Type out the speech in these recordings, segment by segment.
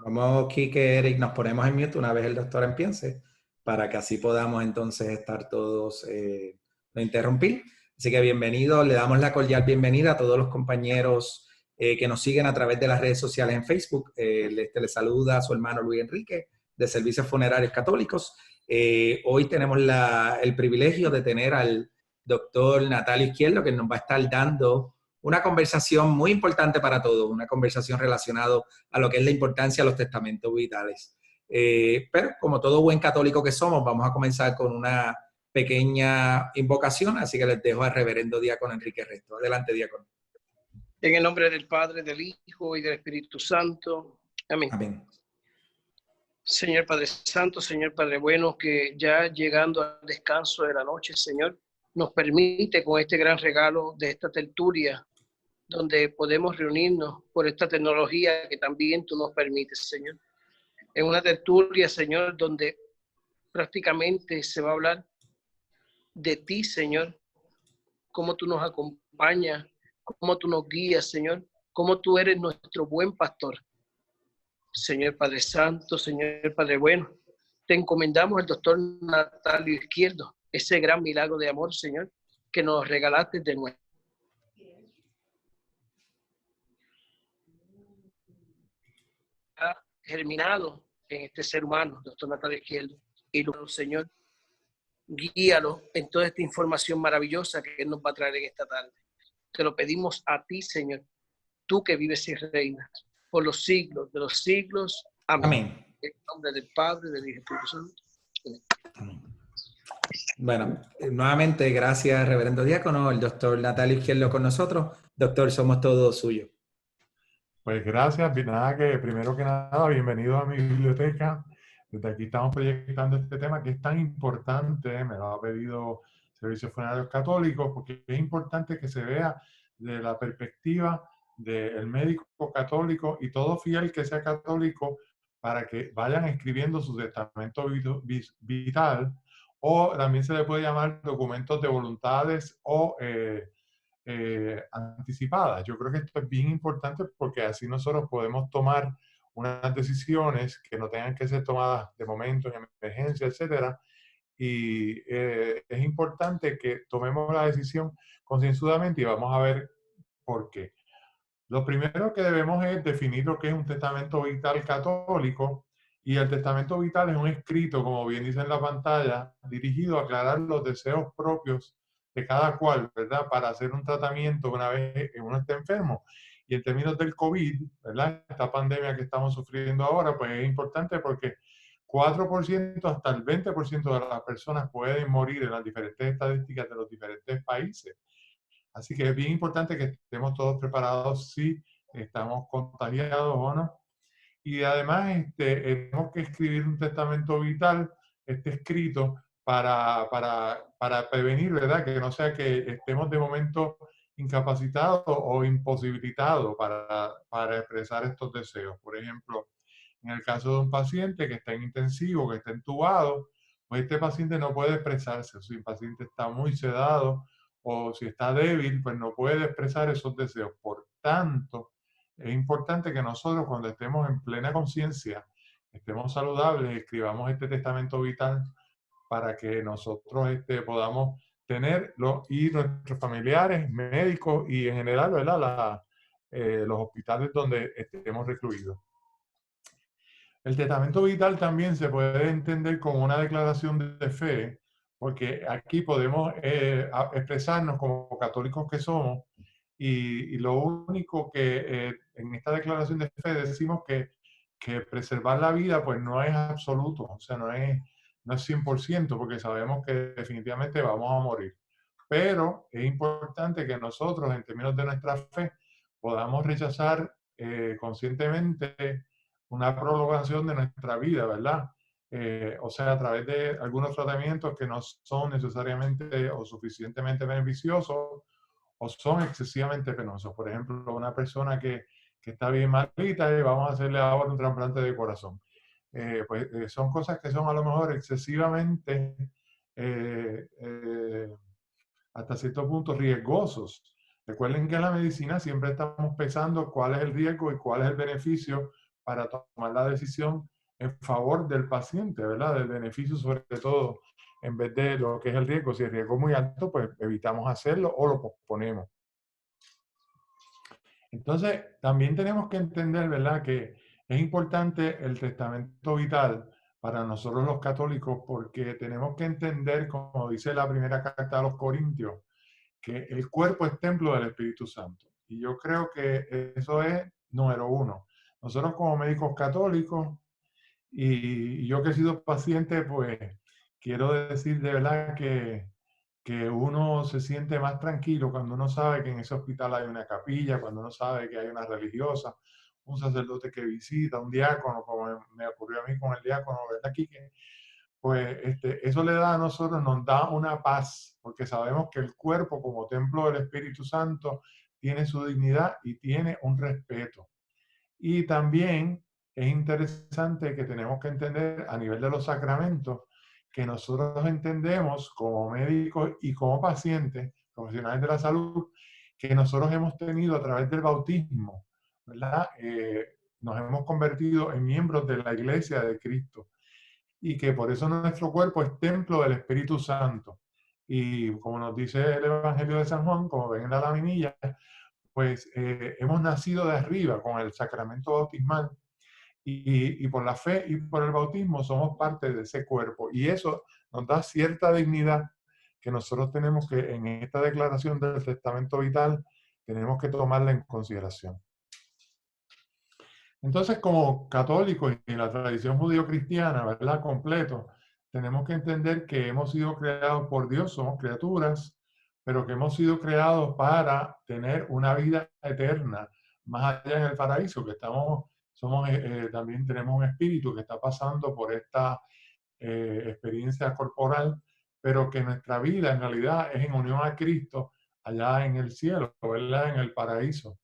Como Kike, Eric, nos ponemos en mute una vez el doctor empiece, para que así podamos entonces estar todos, no interrumpir. Así que bienvenido, le damos la cordial bienvenida a todos los compañeros que nos siguen a través de las redes sociales en Facebook. Les saluda a su hermano Luis Enrique, de Servicios Funerarios Católicos. Hoy tenemos el privilegio de tener al doctor Natalio Izquierdo, que nos va a estar dando una conversación muy importante para todos, una conversación relacionada a lo que es la importancia de los testamentos vitales. Pero como todo buen católico que somos, vamos a comenzar con una pequeña invocación, así que les dejo al reverendo diácono Enrique Resto. Adelante, diácono. En el nombre del Padre, del Hijo y del Espíritu Santo. Amén. Amén. Señor Padre Santo, Señor Padre bueno, que ya llegando al descanso de la noche, Señor, nos permite con este gran regalo de esta tertulia, donde podemos reunirnos por esta tecnología que también tú nos permites, Señor. En una tertulia, Señor, donde prácticamente se va a hablar de ti, Señor, cómo tú nos acompañas, cómo tú nos guías, Señor, cómo tú eres nuestro buen pastor. Señor Padre Santo, Señor Padre bueno, te encomendamos al doctor Natalio Izquierdo, ese gran milagro de amor, Señor, que nos regalaste de nuevo. Ha germinado en este ser humano, doctor Natalio Izquierdo, y luego, Señor, guíalo en toda esta información maravillosa que Él nos va a traer en esta tarde. Te lo pedimos a ti, Señor, tú que vives y reinas por los siglos de los siglos. Amén. Amén. En nombre del Padre, del Hijo y del Espíritu Santo. Amén. Bueno, nuevamente gracias, reverendo diácono, el doctor Natalio Izquierdo con nosotros. Doctor, somos todos suyos. Pues gracias, nada que primero que nada, bienvenido a mi biblioteca. Desde aquí estamos proyectando este tema que es tan importante, me lo ha pedido Servicios Funerarios Católicos, porque es importante que se vea de la perspectiva del médico católico y todo fiel que sea católico, para que vayan escribiendo su testamento vital, o también se le puede llamar documentos de voluntades o anticipadas. Yo creo que esto es bien importante, porque así nosotros podemos tomar unas decisiones que no tengan que ser tomadas de momento, en emergencia, etcétera. Y es importante que tomemos la decisión concienzudamente, y vamos a ver por qué. Lo primero que debemos es definir lo que es un testamento vital católico. Y el testamento vital es un escrito, como bien dice en la pantalla, dirigido a aclarar los deseos propios de cada cual, ¿verdad? Para hacer un tratamiento una vez uno esté enfermo. Y en términos del COVID, ¿verdad? Esta pandemia que estamos sufriendo ahora, pues es importante, porque 4% hasta el 20% de las personas pueden morir en las diferentes estadísticas de los diferentes países. Así que es bien importante que estemos todos preparados si estamos contagiados o no. Y además tenemos que escribir un testamento vital, escrito, para prevenir, ¿verdad? Que no sea que estemos de momento incapacitados o imposibilitados para expresar estos deseos. Por ejemplo, en el caso de un paciente que está en intensivo, que está entubado, pues este paciente no puede expresarse. Si el paciente está muy sedado o si está débil, pues no puede expresar esos deseos. Por tanto, es importante que nosotros, cuando estemos en plena conciencia, estemos saludables, escribamos este testamento vital, para que nosotros podamos tenerlo, y nuestros familiares, médicos y en general, ¿verdad? Los hospitales donde estemos recluidos. El testamento vital también se puede entender como una declaración de fe, porque aquí podemos expresarnos como católicos que somos, y lo único que en esta declaración de fe decimos que preservar la vida pues no es absoluto, o sea, no es 100%, porque sabemos que definitivamente vamos a morir. Pero es importante que nosotros, en términos de nuestra fe, podamos rechazar conscientemente una prolongación de nuestra vida, ¿verdad? O sea, a través de algunos tratamientos que no son necesariamente o suficientemente beneficiosos, o son excesivamente penosos. Por ejemplo, una persona que está bien malita y vamos a hacerle ahora un trasplante de corazón. Son cosas que son a lo mejor excesivamente, hasta cierto punto, riesgosos. Recuerden que en la medicina siempre estamos pensando cuál es el riesgo y cuál es el beneficio para tomar la decisión en favor del paciente, ¿verdad? Del beneficio sobre todo, en vez de lo que es el riesgo. Si el riesgo es muy alto, pues evitamos hacerlo o lo posponemos. Entonces, también tenemos que entender, ¿verdad?, que es importante el testamento vital para nosotros los católicos, porque tenemos que entender, como dice la primera carta a los Corintios, que el cuerpo es templo del Espíritu Santo. Y yo creo que eso es número uno. Nosotros como médicos católicos, y yo que he sido paciente, pues quiero decir de verdad que uno se siente más tranquilo cuando uno sabe que en ese hospital hay una capilla, cuando uno sabe que hay una religiosa, un sacerdote que visita, un diácono, como me ocurrió a mí con el diácono, ¿verdad? Aquí, pues eso le da a nosotros, nos da una paz, porque sabemos que el cuerpo como templo del Espíritu Santo tiene su dignidad y tiene un respeto. Y también es interesante que tenemos que entender a nivel de los sacramentos que nosotros entendemos como médicos y como pacientes, profesionales de la salud, que nosotros hemos tenido a través del bautismo, ¿verdad? Nos hemos convertido en miembros de la Iglesia de Cristo y que por eso nuestro cuerpo es templo del Espíritu Santo. Y como nos dice el Evangelio de San Juan, como ven en la laminilla, pues hemos nacido de arriba con el sacramento bautismal y por la fe y por el bautismo somos parte de ese cuerpo. Y eso nos da cierta dignidad que nosotros tenemos que en esta declaración del testamento vital tenemos que tomarla en consideración. Entonces, como católicos y en la tradición judío-cristiana, ¿verdad? Completo, tenemos que entender que hemos sido creados por Dios, somos criaturas, pero que hemos sido creados para tener una vida eterna, más allá en el paraíso, que también tenemos un espíritu que está pasando por esta experiencia corporal, pero que nuestra vida en realidad es en unión a Cristo allá en el cielo, ¿verdad? En el paraíso.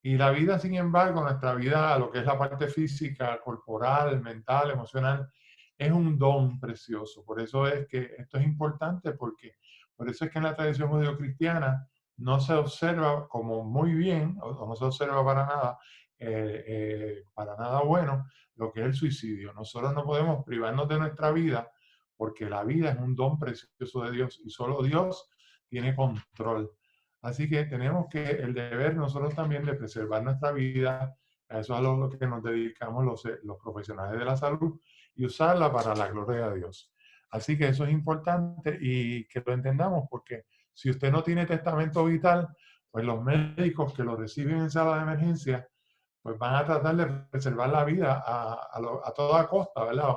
Y la vida, sin embargo, nuestra vida, lo que es la parte física, corporal, mental, emocional, es un don precioso. Por eso es que esto es importante, porque por eso es que en la tradición judío-cristiana no se observa como muy bien, o no se observa para nada bueno, lo que es el suicidio. Nosotros no podemos privarnos de nuestra vida, porque la vida es un don precioso de Dios y solo Dios tiene control. Así que tenemos que el deber nosotros también de preservar nuestra vida, a eso es a lo que nos dedicamos los profesionales de la salud, y usarla para la gloria de Dios. Así que eso es importante y que lo entendamos, porque si usted no tiene testamento vital, pues los médicos que lo reciben en sala de emergencia, pues van a tratar de preservar la vida a toda costa, ¿verdad?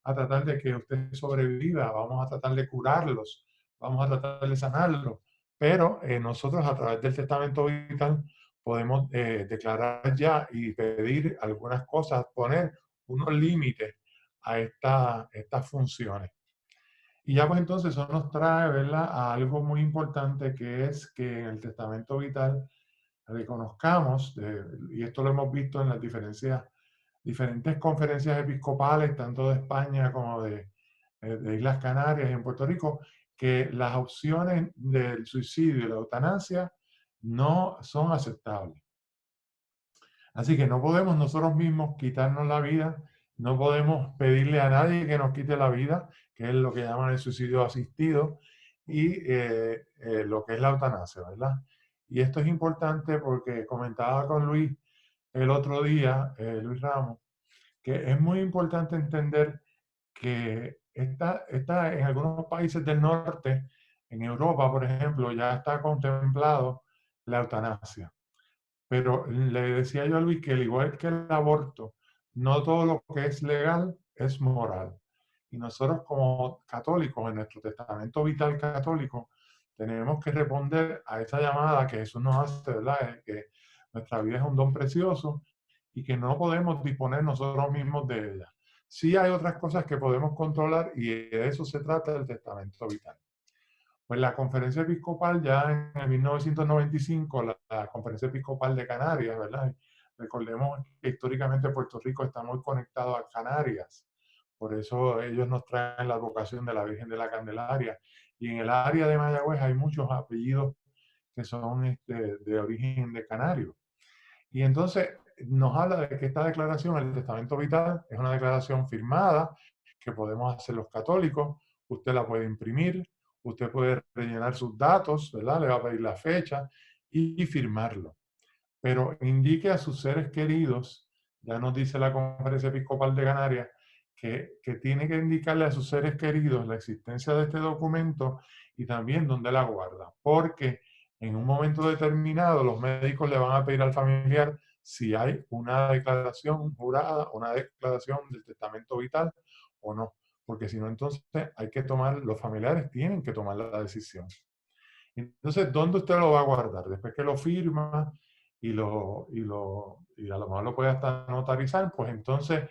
a tratar de que usted sobreviva, vamos a tratar de curarlos, vamos a tratar de sanarlos, pero nosotros a través del testamento vital podemos declarar ya y pedir algunas cosas, poner unos límites a estas funciones. Y ya pues entonces eso nos trae, ¿verdad?, a algo muy importante, que es que en el testamento vital reconozcamos, y esto lo hemos visto en las diferentes conferencias episcopales, tanto de España como de Islas Canarias y en Puerto Rico, que las opciones del suicidio y la eutanasia no son aceptables. Así que no podemos nosotros mismos quitarnos la vida, no podemos pedirle a nadie que nos quite la vida, que es lo que llaman el suicidio asistido, y lo que es la eutanasia, ¿verdad? Y esto es importante porque comentaba con Luis el otro día, Luis Ramos, que es muy importante entender que en algunos países del norte, en Europa, por ejemplo, ya está contemplado la eutanasia. Pero le decía yo a Luis que al igual que el aborto, no todo lo que es legal es moral. Y nosotros como católicos, en nuestro testamento vital católico, tenemos que responder a esa llamada que Jesús nos hace, ¿verdad? Que nuestra vida es un don precioso y que no podemos disponer nosotros mismos de ella. Sí hay otras cosas que podemos controlar y de eso se trata el testamento vital. Pues la conferencia episcopal ya en 1995, la conferencia episcopal de Canarias, ¿verdad? Recordemos que históricamente Puerto Rico está muy conectado a Canarias, por eso ellos nos traen la advocación de la Virgen de la Candelaria. Y en el área de Mayagüez hay muchos apellidos que son de origen de canario. Y entonces nos habla de que esta declaración, el testamento vital, es una declaración firmada que podemos hacer los católicos. Usted la puede imprimir, usted puede rellenar sus datos, ¿verdad? Le va a pedir la fecha y firmarlo. Pero indique a sus seres queridos, ya nos dice la Conferencia Episcopal de Canarias, que tiene que indicarle a sus seres queridos la existencia de este documento y también dónde la guarda. Porque en un momento determinado los médicos le van a pedir al familiar si hay una declaración jurada, una declaración del testamento vital o no. Porque si no, entonces hay que tomar, los familiares tienen que tomar la decisión. Entonces, ¿dónde usted lo va a guardar? Después que lo firma y a lo mejor lo puede hasta notarizar, pues entonces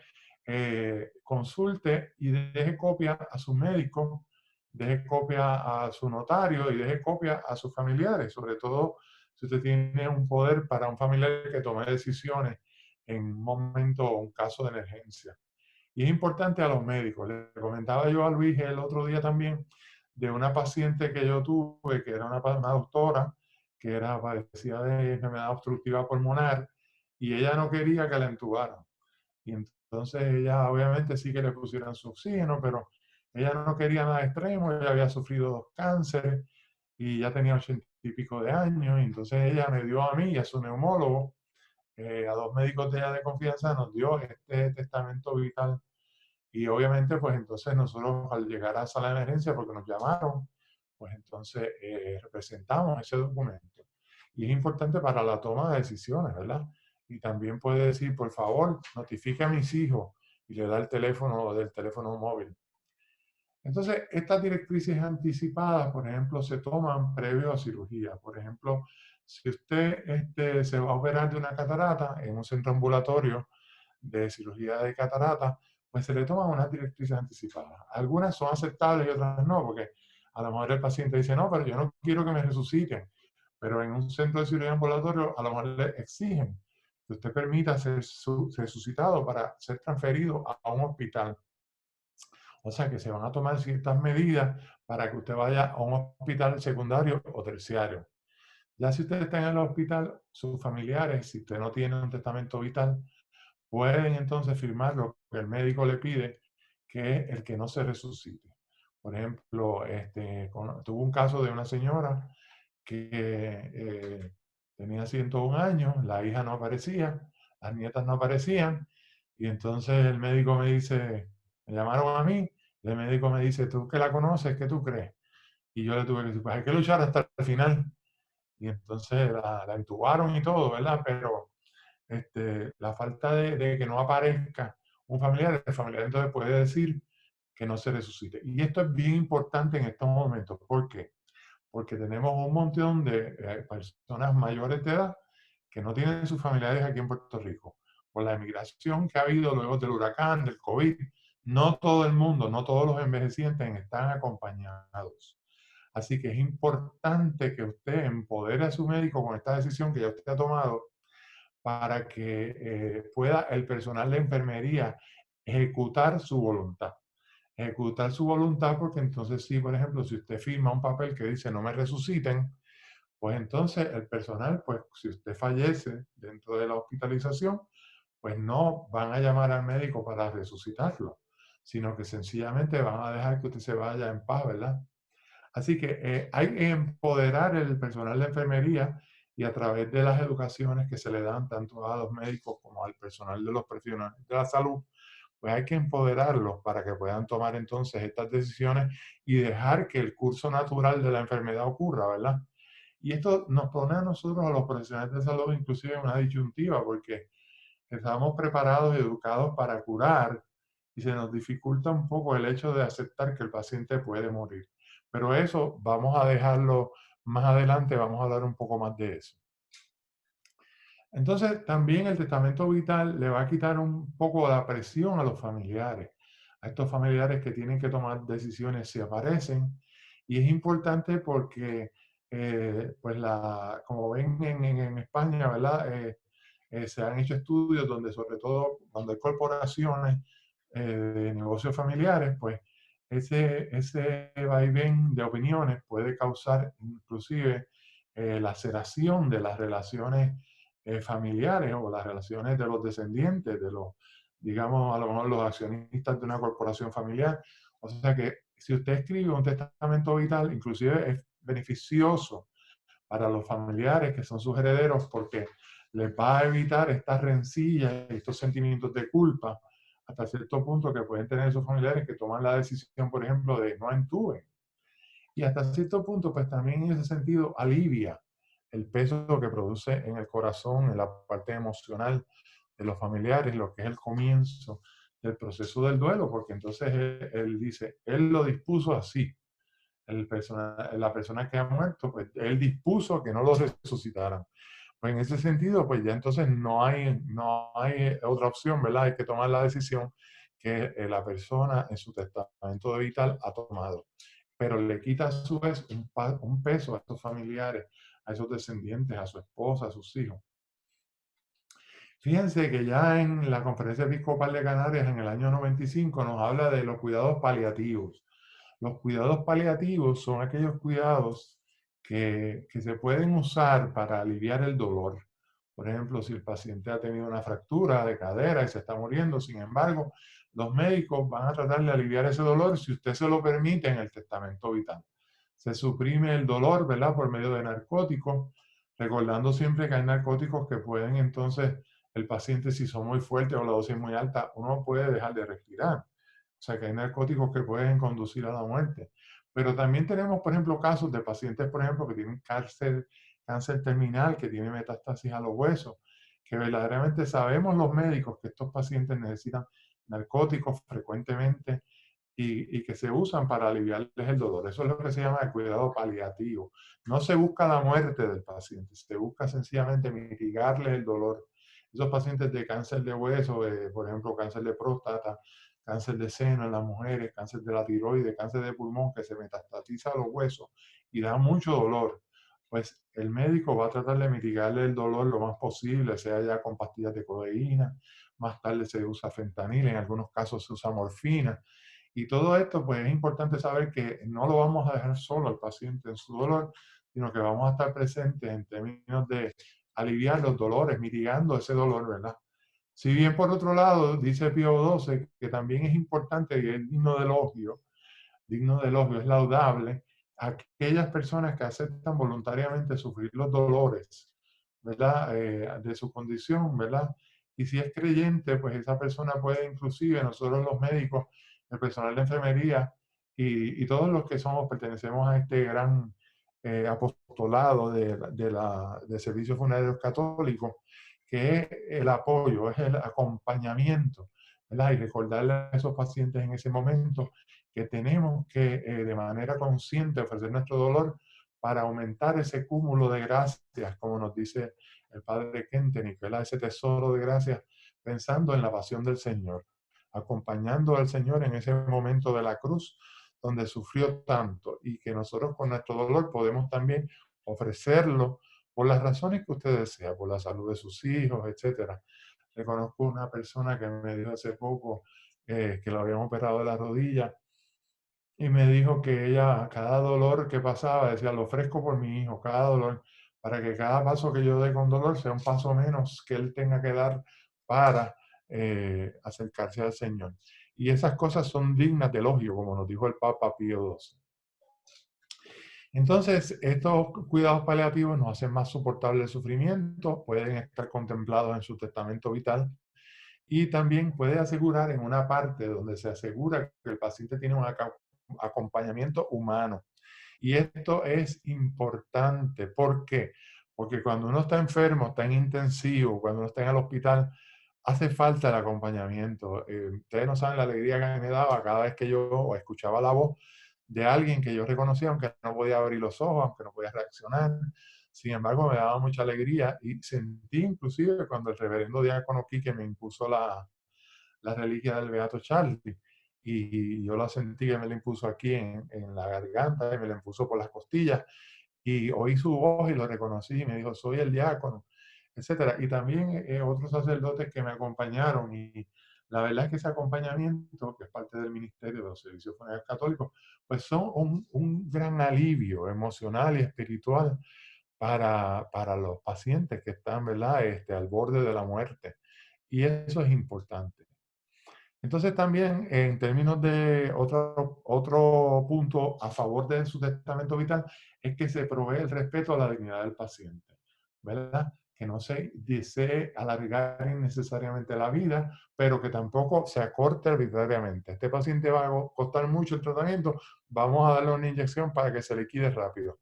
consulte y deje copia a su médico, deje copia a su notario y deje copia a sus familiares, sobre todo si usted tiene un poder para un familiar que tome decisiones en un momento o un caso de emergencia. Y es importante a los médicos. Le comentaba yo a Luis el otro día también de una paciente que yo tuve, que era una doctora, que padecía de enfermedad obstructiva pulmonar, y ella no quería que la entubaran. Y entonces ella obviamente sí que le pusieran su oxígeno, pero ella no quería nada extremo, ella había sufrido 2 cánceres y ya tenía 80 y pico de años, y entonces ella me dio a mí y a su neumólogo, a 2 médicos de ella de confianza, nos dio este testamento vital. Y obviamente, pues entonces nosotros al llegar a la sala de emergencia, porque nos llamaron, pues entonces representamos ese documento. Y es importante para la toma de decisiones, ¿verdad? Y también puede decir, por favor, notifique a mis hijos y le da el teléfono del teléfono móvil. Entonces, estas directrices anticipadas, por ejemplo, se toman previo a cirugía. Por ejemplo, si usted se va a operar de una catarata en un centro ambulatorio de cirugía de catarata, pues se le toman unas directrices anticipadas. Algunas son aceptables y otras no, porque a lo mejor el paciente dice, no, pero yo no quiero que me resuciten. Pero en un centro de cirugía ambulatorio a lo mejor le exigen que usted permita ser resucitado para ser transferido a un hospital. O sea que se van a tomar ciertas medidas para que usted vaya a un hospital secundario o terciario. Ya si usted está en el hospital, sus familiares, si usted no tiene un testamento vital, pueden entonces firmar lo que el médico le pide, que es el que no se resucite. Por ejemplo, tuvo un caso de una señora que tenía 101 años, la hija no aparecía, las nietas no aparecían, y entonces el médico me dice, me llamaron a mí, y el médico me dice, tú que la conoces, ¿qué tú crees? Y yo le tuve que decir, pues hay que luchar hasta el final. Y entonces la entubaron y todo, ¿verdad? Pero la falta de que no aparezca un familiar, el familiar entonces puede decir que no se resucite. Y esto es bien importante en estos momentos. ¿Por qué? Porque tenemos un montón de personas mayores de edad que no tienen sus familiares aquí en Puerto Rico. Por la emigración que ha habido luego del huracán, del COVID, no todo el mundo, no todos los envejecientes están acompañados. Así que es importante que usted empodere a su médico con esta decisión que ya usted ha tomado para que pueda el personal de enfermería ejecutar su voluntad. Ejecutar su voluntad porque entonces sí, por ejemplo, si usted firma un papel que dice no me resuciten, pues entonces el personal, pues si usted fallece dentro de la hospitalización, pues no van a llamar al médico para resucitarlo, sino que sencillamente van a dejar que usted se vaya en paz, ¿verdad? Así que hay que empoderar el personal de enfermería y a través de las educaciones que se le dan tanto a los médicos como al personal de los profesionales de la salud, pues hay que empoderarlos para que puedan tomar entonces estas decisiones y dejar que el curso natural de la enfermedad ocurra, ¿verdad? Y esto nos pone a nosotros, a los profesionales de salud, inclusive en una disyuntiva, porque estamos preparados y educados para curar y se nos dificulta un poco el hecho de aceptar que el paciente puede morir. Pero eso vamos a dejarlo más adelante, vamos a hablar un poco más de eso. Entonces, también el testamento vital le va a quitar un poco la presión a los familiares, a estos familiares que tienen que tomar decisiones si aparecen. Y es importante porque, pues como ven en España, ¿verdad? Se han hecho estudios donde, sobre todo cuando hay corporaciones de negocios familiares, pues ese vaivén de opiniones puede causar inclusive laceración de las relaciones familiares o las relaciones de los descendientes, de los, digamos, a lo mejor los accionistas de una corporación familiar. O sea que si usted escribe un testamento vital, inclusive es beneficioso para los familiares que son sus herederos porque les va a evitar estas rencillas y estos sentimientos de culpa hasta cierto punto que pueden tener esos familiares que toman la decisión, por ejemplo, de no entuben. Y hasta cierto punto, pues también en ese sentido alivia el peso que produce en el corazón, en la parte emocional de los familiares, lo que es el comienzo del proceso del duelo, porque entonces él dice, él lo dispuso así. La persona que ha muerto, pues él dispuso que no lo resucitaran. Pues en ese sentido, pues ya entonces no hay otra opción, ¿verdad? Hay que tomar la decisión que la persona en su testamento vital ha tomado. Pero le quita a su vez un peso a estos familiares, a esos descendientes, a su esposa, a sus hijos. Fíjense que ya en la Conferencia Episcopal de Canarias en el año 95 nos habla de los cuidados paliativos. Los cuidados paliativos son aquellos cuidados que se pueden usar para aliviar el dolor. Por ejemplo, si el paciente ha tenido una fractura de cadera y se está muriendo, sin embargo, los médicos van a tratar de aliviar ese dolor si usted se lo permite en el testamento vital. Se suprime el dolor, ¿verdad? Por medio de narcóticos, recordando siempre que hay narcóticos que pueden entonces, el paciente si son muy fuertes o la dosis es muy alta, uno puede dejar de respirar. O sea que hay narcóticos que pueden conducir a la muerte. Pero también tenemos, por ejemplo, casos de pacientes, por ejemplo, que tienen cáncer terminal, que tiene metástasis a los huesos, que verdaderamente sabemos los médicos que estos pacientes necesitan narcóticos frecuentemente y que se usan para aliviarles el dolor. Eso es lo que se llama el cuidado paliativo. No se busca la muerte del paciente, se busca sencillamente mitigarle el dolor. Esos pacientes de cáncer de hueso, por ejemplo, cáncer de próstata, cáncer de seno en las mujeres, cáncer de la tiroides, cáncer de pulmón, que se metastatiza a los huesos y da mucho dolor, pues el médico va a tratar de mitigarle el dolor lo más posible, sea ya con pastillas de codeína, más tarde se usa fentanil, en algunos casos se usa morfina. Y todo esto, pues es importante saber que no lo vamos a dejar solo al paciente en su dolor, sino que vamos a estar presentes en términos de aliviar los dolores, mitigando ese dolor, ¿verdad? Si bien por otro lado, dice Pío XII, que también es importante y es digno de elogio, es laudable, aquellas personas que aceptan voluntariamente sufrir los dolores, ¿verdad? De su condición, ¿verdad? Y si es creyente, pues esa persona puede inclusive, nosotros los médicos, el personal de enfermería y todos los que pertenecemos a este gran apostolado de servicios funerarios católicos, que es el apoyo, es el acompañamiento, ¿verdad? Y recordarle a esos pacientes en ese momento que tenemos que de manera consciente ofrecer nuestro dolor para aumentar ese cúmulo de gracias, como nos dice el padre Kentenich, ¿verdad? Ese tesoro de gracias, pensando en la pasión del Señor, acompañando al Señor en ese momento de la cruz, donde sufrió tanto, y que nosotros con nuestro dolor podemos también ofrecerlo por las razones que usted desea, por la salud de sus hijos, etc. Reconozco una persona que me dijo hace poco que lo habían operado de la rodilla y me dijo que ella, cada dolor que pasaba, decía, lo ofrezco por mi hijo, cada dolor, para que cada paso que yo dé con dolor sea un paso menos que él tenga que dar para acercarse al Señor. Y esas cosas son dignas de elogio, como nos dijo el Papa Pío XII. Entonces, estos cuidados paliativos nos hacen más soportable el sufrimiento, pueden estar contemplados en su testamento vital y también puede asegurar en una parte donde se asegura que el paciente tiene un acompañamiento humano. Y esto es importante. ¿Por qué? Porque cuando uno está enfermo, está en intensivo, cuando uno está en el hospital, hace falta el acompañamiento. Ustedes no saben la alegría que me daba cada vez que yo escuchaba la voz de alguien que yo reconocía, aunque no podía abrir los ojos, aunque no podía reaccionar. Sin embargo, me daba mucha alegría y sentí inclusive cuando el reverendo diácono Quique me impuso la reliquia del Beato Charlie. Y yo la sentí que me la impuso aquí en la garganta y me la impuso por las costillas. Y oí su voz y lo reconocí y me dijo, soy el diácono, etcétera. Y también otros sacerdotes que me acompañaron. Y la verdad es que ese acompañamiento, que es parte del ministerio de los servicios funerarios católicos, pues son un gran alivio emocional y espiritual para los pacientes que están, ¿verdad? Al borde de la muerte. Y eso es importante. Entonces también en términos de otro punto a favor de su testamento vital es que se provee el respeto a la dignidad del paciente, ¿verdad? Que no se desee alargar innecesariamente la vida, pero que tampoco se acorte arbitrariamente. Este paciente va a costar mucho el tratamiento, vamos a darle una inyección para que se liquide rápido.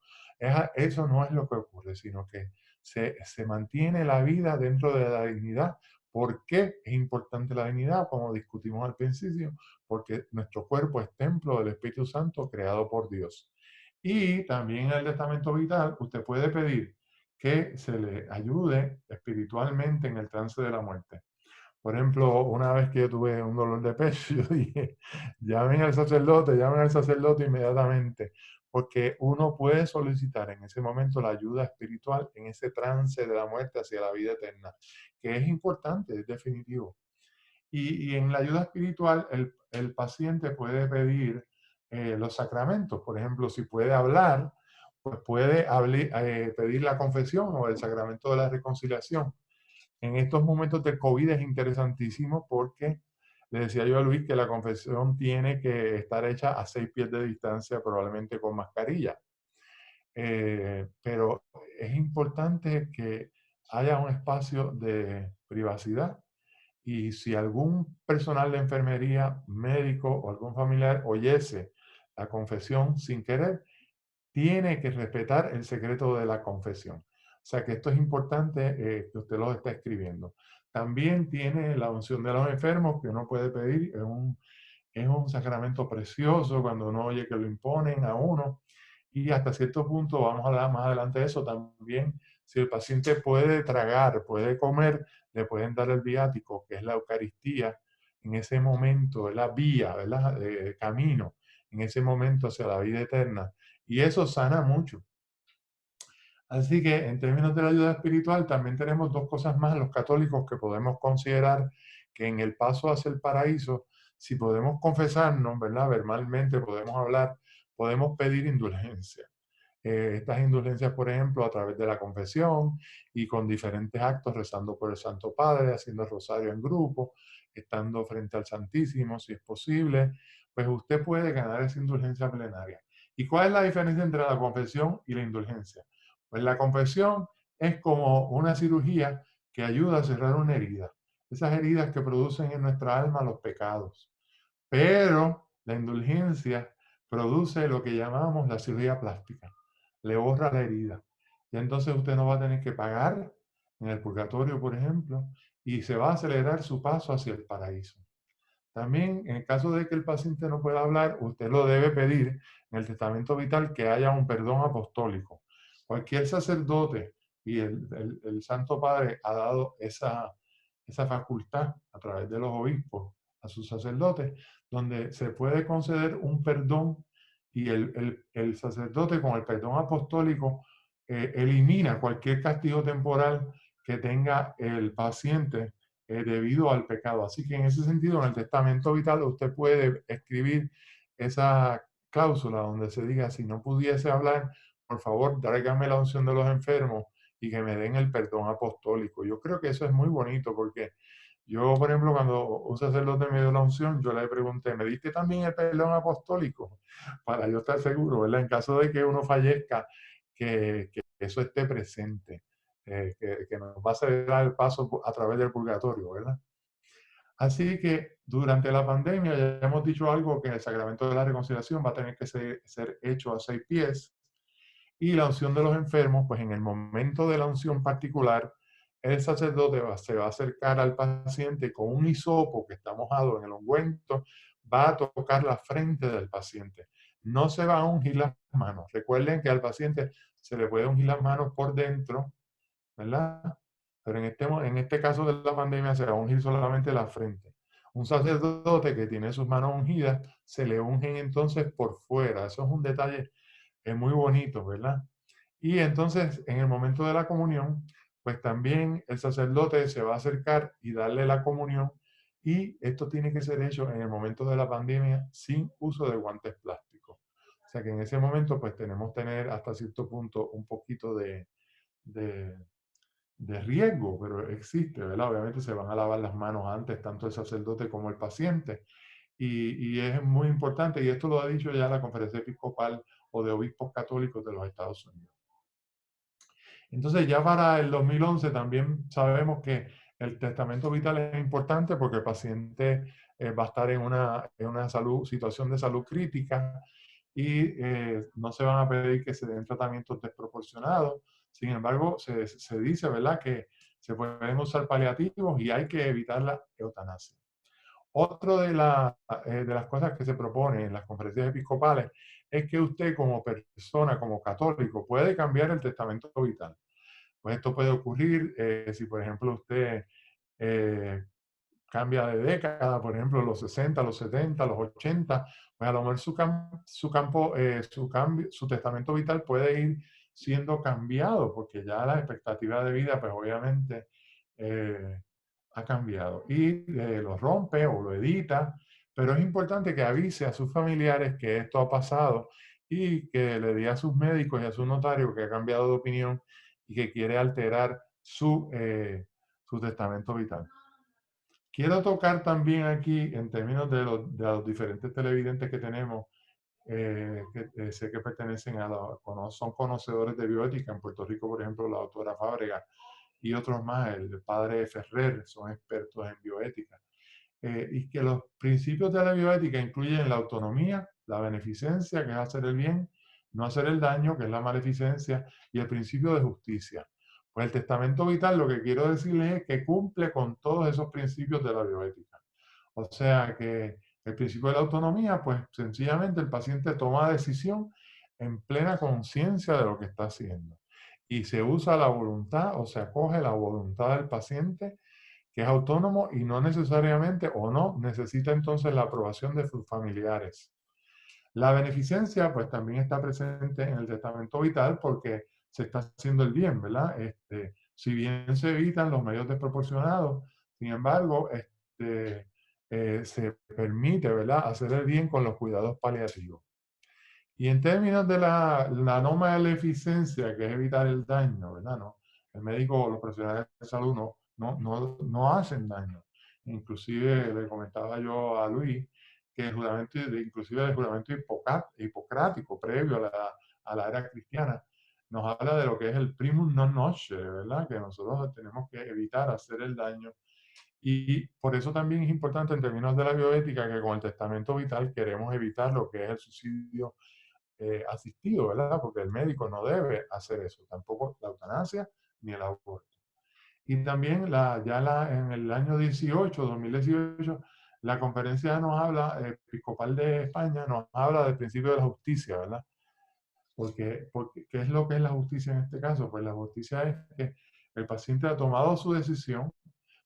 Eso no es lo que ocurre, sino que se mantiene la vida dentro de la dignidad. ¿Por qué es importante la dignidad? Como discutimos al principio, porque nuestro cuerpo es templo del Espíritu Santo creado por Dios. Y también en el testamento vital, usted puede pedir que se le ayude espiritualmente en el trance de la muerte. Por ejemplo, una vez que yo tuve un dolor de pecho, yo dije, llamen al sacerdote inmediatamente, porque uno puede solicitar en ese momento la ayuda espiritual en ese trance de la muerte hacia la vida eterna, que es importante, es definitivo. Y en la ayuda espiritual, el paciente puede pedir los sacramentos. Por ejemplo, si puede hablar, pues puede pedir la confesión o el sacramento de la reconciliación. En estos momentos de COVID es interesantísimo porque le decía yo a Luis que la confesión tiene que estar hecha a 6 pies de distancia, probablemente con mascarilla. Pero es importante que haya un espacio de privacidad y si algún personal de enfermería, médico o algún familiar oyese la confesión sin querer, tiene que respetar el secreto de la confesión. O sea que esto es importante que usted lo esté escribiendo. También tiene la unción de los enfermos que uno puede pedir. Es un sacramento precioso cuando uno oye que lo imponen a uno. Y hasta cierto punto, vamos a hablar más adelante de eso también, si el paciente puede tragar, puede comer, le pueden dar el viático, que es la Eucaristía, en ese momento, es la vía, ¿verdad? Camino, en ese momento hacia la vida eterna. Y eso sana mucho. Así que en términos de la ayuda espiritual también tenemos dos cosas más los católicos que podemos considerar que en el paso hacia el paraíso, si podemos confesarnos, ¿verdad? Verbalmente podemos hablar, podemos pedir indulgencia. Estas indulgencias, por ejemplo, a través de la confesión y con diferentes actos, rezando por el Santo Padre, haciendo el rosario en grupo, estando frente al Santísimo, si es posible, pues usted puede ganar esa indulgencia plenaria. ¿Y cuál es la diferencia entre la confesión y la indulgencia? Pues la confesión es como una cirugía que ayuda a cerrar una herida. Esas heridas que producen en nuestra alma los pecados. Pero la indulgencia produce lo que llamamos la cirugía plástica. Le borra la herida. Y entonces usted no va a tener que pagar en el purgatorio, por ejemplo, y se va a acelerar su paso hacia el paraíso. También, en el caso de que el paciente no pueda hablar, usted lo debe pedir en el testamento vital que haya un perdón apostólico. Cualquier sacerdote y el Santo Padre ha dado esa facultad a través de los obispos a sus sacerdotes, donde se puede conceder un perdón y el sacerdote con el perdón apostólico elimina cualquier castigo temporal que tenga el paciente debido al pecado. Así que en ese sentido, en el testamento vital, usted puede escribir esa cláusula donde se diga, si no pudiese hablar, por favor, tráigame la unción de los enfermos y que me den el perdón apostólico. Yo creo que eso es muy bonito porque yo, por ejemplo, cuando un sacerdote me dio la unción, yo le pregunté, ¿me diste también el perdón apostólico? Para yo estar seguro, ¿verdad? En caso de que uno fallezca, que eso esté presente, que nos va a acelerar el paso a través del purgatorio, ¿verdad? Así que durante la pandemia ya hemos dicho algo que el sacramento de la reconciliación va a tener que ser hecho a 6 pies y la unción de los enfermos, pues en el momento de la unción particular, el sacerdote se va a acercar al paciente con un hisopo que está mojado en el ungüento, va a tocar la frente del paciente. No se va a ungir las manos. Recuerden que al paciente se le puede ungir las manos por dentro, ¿verdad? Pero en este caso de la pandemia se va a ungir solamente la frente. Un sacerdote que tiene sus manos ungidas, se le ungen entonces por fuera. Eso es un detalle muy bonito, ¿verdad? Y entonces, en el momento de la comunión, pues también el sacerdote se va a acercar y darle la comunión. Y esto tiene que ser hecho en el momento de la pandemia sin uso de guantes plásticos. O sea que en ese momento, pues tenemos que tener hasta cierto punto un poquito de de riesgo, pero existe, ¿verdad? Obviamente se van a lavar las manos antes, tanto el sacerdote como el paciente. Y es muy importante, y esto lo ha dicho ya la Conferencia Episcopal o de Obispos Católicos de los Estados Unidos. Entonces ya para el 2011 también sabemos que el testamento vital es importante porque el paciente va a estar en una situación de salud crítica y no se van a pedir que se den tratamientos desproporcionados. Sin embargo, se dice, ¿verdad?, que se pueden usar paliativos y hay que evitar la eutanasia. Otro de las cosas que se propone en las conferencias episcopales es que usted como persona, como católico, puede cambiar el testamento vital. Pues esto puede ocurrir si, por ejemplo, usted eh, cambia de década, por ejemplo, los 60, los 70, los 80, pues a lo mejor su testamento vital puede ir siendo cambiado, porque ya la expectativa de vida, pues obviamente eh, ha cambiado. Y lo rompe o lo edita, pero es importante que avise a sus familiares que esto ha pasado y que le diga a sus médicos y a su notario que ha cambiado de opinión y que quiere alterar su testamento vital. Quiero tocar también aquí, en términos de los diferentes televidentes que tenemos, que sé que pertenecen son conocedores de bioética. En Puerto Rico, por ejemplo, la doctora Fábrega y otros más, el padre Ferrer, son expertos en bioética. Y que los principios de la bioética incluyen la autonomía, la beneficencia, que es hacer el bien, no hacer el daño, que es la maleficencia, y el principio de justicia. Pues el testamento vital, lo que quiero decirles es que cumple con todos esos principios de la bioética. O sea que el principio de la autonomía, pues sencillamente el paciente toma decisión en plena conciencia de lo que está haciendo. Y se usa la voluntad o se acoge la voluntad del paciente, que es autónomo y no necesariamente o no necesita entonces la aprobación de sus familiares. La beneficencia, pues también está presente en el testamento vital porque se está haciendo el bien, ¿verdad? Si bien se evitan los medios desproporcionados, sin embargo, se permite, ¿verdad?, hacer el bien con los cuidados paliativos. Y en términos de la no maleficencia, que es evitar el daño, ¿verdad? ¿No? El médico o los profesionales de salud no hacen daño. Inclusive le comentaba yo a Luis que el juramento, inclusive el juramento hipocrático previo a la era cristiana, nos habla de lo que es el primum non nocere, ¿verdad? Que nosotros tenemos que evitar hacer el daño. Y por eso también es importante en términos de la bioética que con el testamento vital queremos evitar lo que es el suicidio asistido, ¿verdad? Porque el médico no debe hacer eso, tampoco la eutanasia ni el aborto. Y también en el año 2018, la conferencia episcopal de España nos habla del principio de la justicia, ¿verdad? Porque, ¿qué es lo que es la justicia en este caso? Pues la justicia es que el paciente ha tomado su decisión,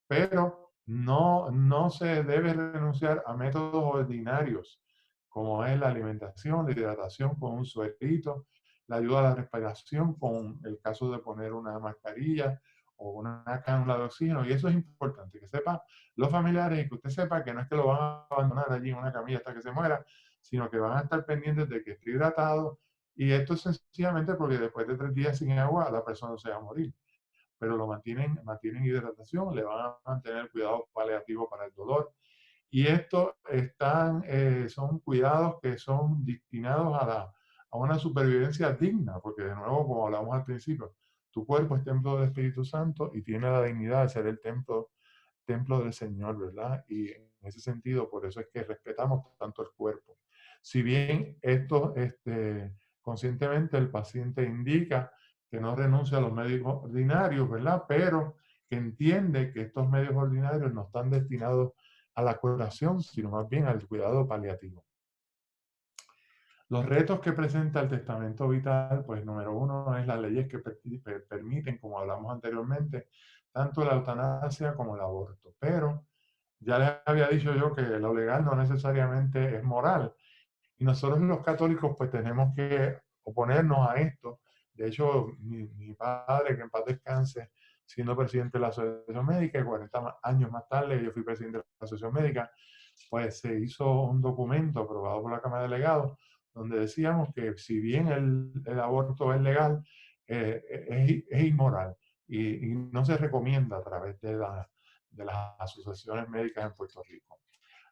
pero no se debe renunciar a métodos ordinarios, como es la alimentación, la hidratación con un suerito, la ayuda a la respiración con el caso de poner una mascarilla o una cánula de oxígeno. Y eso es importante, que sepan los familiares y que usted sepa que no es que lo van a abandonar allí en una camilla hasta que se muera, sino que van a estar pendientes de que esté hidratado. Y esto es sencillamente porque después de 3 días sin agua la persona se va a morir, pero mantienen hidratación, le van a mantener cuidado paliativo para el dolor. Y estos son cuidados que son destinados a una supervivencia digna, porque de nuevo, como hablamos al principio, tu cuerpo es templo del Espíritu Santo y tiene la dignidad de ser el templo del Señor, ¿verdad? Y en ese sentido, por eso es que respetamos tanto el cuerpo. Si bien conscientemente el paciente indica que no renuncia a los medios ordinarios, ¿verdad? Pero que entiende que estos medios ordinarios no están destinados a la curación, sino más bien al cuidado paliativo. Los retos que presenta el testamento vital, pues número uno es las leyes que permiten, como hablamos anteriormente, tanto la eutanasia como el aborto. Pero ya les había dicho yo que lo legal no necesariamente es moral. Y nosotros los católicos pues tenemos que oponernos a esto. De hecho, mi padre, que en paz descanse, siendo presidente de la Asociación Médica, y 40 años más tarde yo fui presidente de la Asociación Médica, pues se hizo un documento aprobado por la Cámara de Delegados donde decíamos que si bien el aborto es legal, es inmoral. y no se recomienda a través de las asociaciones médicas en Puerto Rico.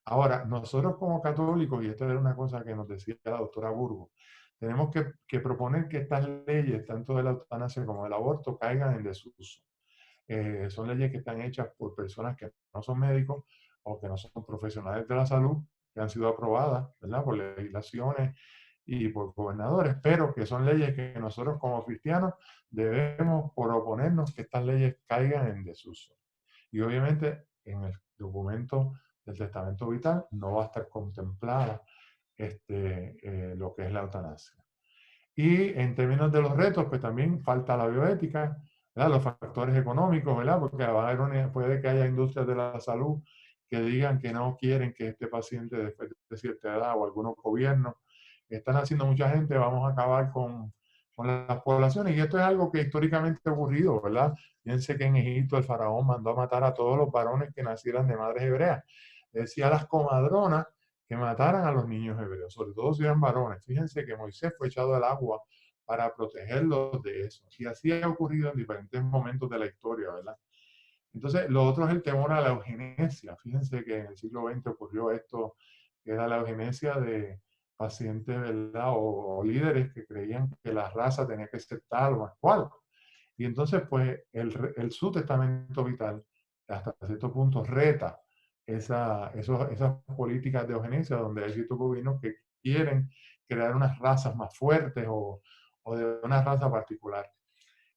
Ahora, nosotros como católicos, y esto era una cosa que nos decía la doctora Burgos, tenemos que proponer que estas leyes, tanto de la eutanasia como del aborto, caigan en desuso. Son leyes que están hechas por personas que no son médicos o que no son profesionales de la salud, que han sido aprobadas, ¿verdad?, por legislaciones y por gobernadores, pero que son leyes que nosotros como cristianos debemos proponernos que estas leyes caigan en desuso. Y obviamente en el documento del testamento vital no va a estar contemplada lo que es la eutanasia. Y en términos de los retos, pues también falta la bioética, ¿verdad?, los factores económicos, ¿verdad?, porque puede que haya industrias de la salud que digan que no quieren que este paciente después de cierta edad, o algunos gobiernos están haciendo mucha gente, vamos a acabar con las poblaciones. Y esto es algo que históricamente ha ocurrido, ¿verdad? Fíjense que en Egipto el faraón mandó a matar a todos los varones que nacieran de madres hebreas. Decía a las comadronas que mataran a los niños hebreos, sobre todo si eran varones. Fíjense que Moisés fue echado al agua para protegerlos de eso. Y así ha ocurrido en diferentes momentos de la historia, ¿verdad? Entonces, lo otro es el temor a la eugenesia. Fíjense que en el siglo XX ocurrió esto, que era la eugenesia de pacientes, ¿verdad?, o líderes que creían que la raza tenía que ser tal o cual. Y entonces, pues, su testamento vital, hasta cierto punto, reta esas políticas de eugenesia, donde hay ciertos gobiernos que quieren crear unas razas más fuertes o de una raza particular.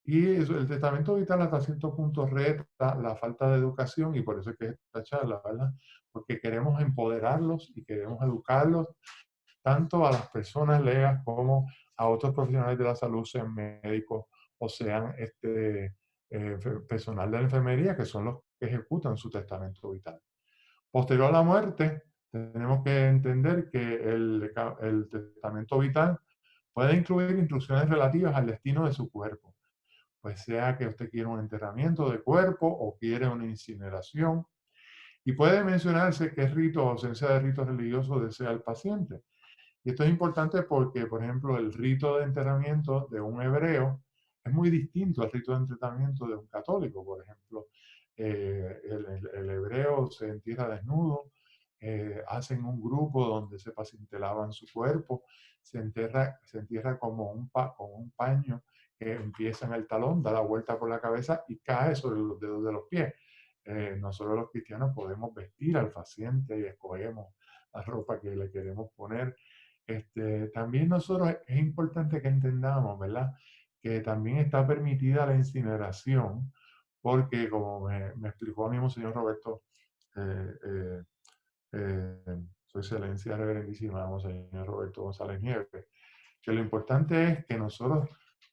Y el testamento vital hasta cierto punto reta la falta de educación, y por eso es que esta charla, ¿verdad? Porque queremos empoderarlos y queremos educarlos tanto a las personas legas como a otros profesionales de la salud, sean médicos o sean personal de la enfermería, que son los que ejecutan su testamento vital. Posterior a la muerte, tenemos que entender que el testamento vital puede incluir instrucciones relativas al destino de su cuerpo. Pues sea que usted quiera un enterramiento de cuerpo o quiere una incineración. Y puede mencionarse qué rito o ausencia de rito religioso desea el paciente. Y esto es importante porque, por ejemplo, el rito de enterramiento de un hebreo es muy distinto al rito de enterramiento de un católico. Por ejemplo, el hebreo se entierra desnudo, hacen un grupo donde se pacintelaban su cuerpo, se entierra como con un paño que empieza en el talón, da la vuelta por la cabeza y cae sobre los dedos de los pies. Nosotros los cristianos podemos vestir al paciente y escogemos la ropa que le queremos poner. También nosotros es importante que entendamos, ¿verdad?, que también está permitida la incineración, porque como me explicó a mí Monseñor Roberto, eh, su excelencia reverendísima Monseñor Roberto González Nieves, que lo importante es que nosotros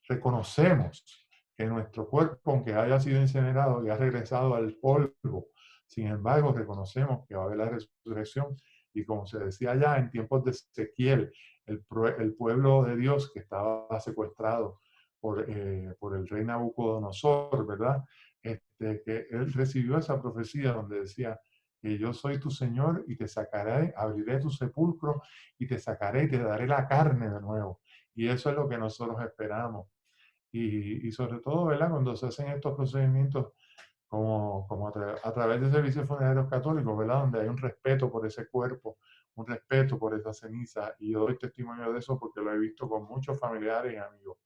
reconocemos que nuestro cuerpo, aunque haya sido incinerado y ha regresado al polvo, sin embargo reconocemos que va a haber la resurrección. Y como se decía ya en tiempos de Ezequiel, el pueblo de Dios que estaba secuestrado por el rey Nabucodonosor, ¿verdad? Que él recibió esa profecía donde decía que yo soy tu Señor y te sacaré, abriré tu sepulcro y te sacaré y te daré la carne de nuevo. Y eso es lo que nosotros esperamos. Y sobre todo, ¿verdad?, cuando se hacen estos procedimientos como a través de servicios funerarios católicos, ¿verdad?, donde hay un respeto por ese cuerpo, un respeto por esa ceniza, y yo doy testimonio de eso porque lo he visto con muchos familiares y amigos.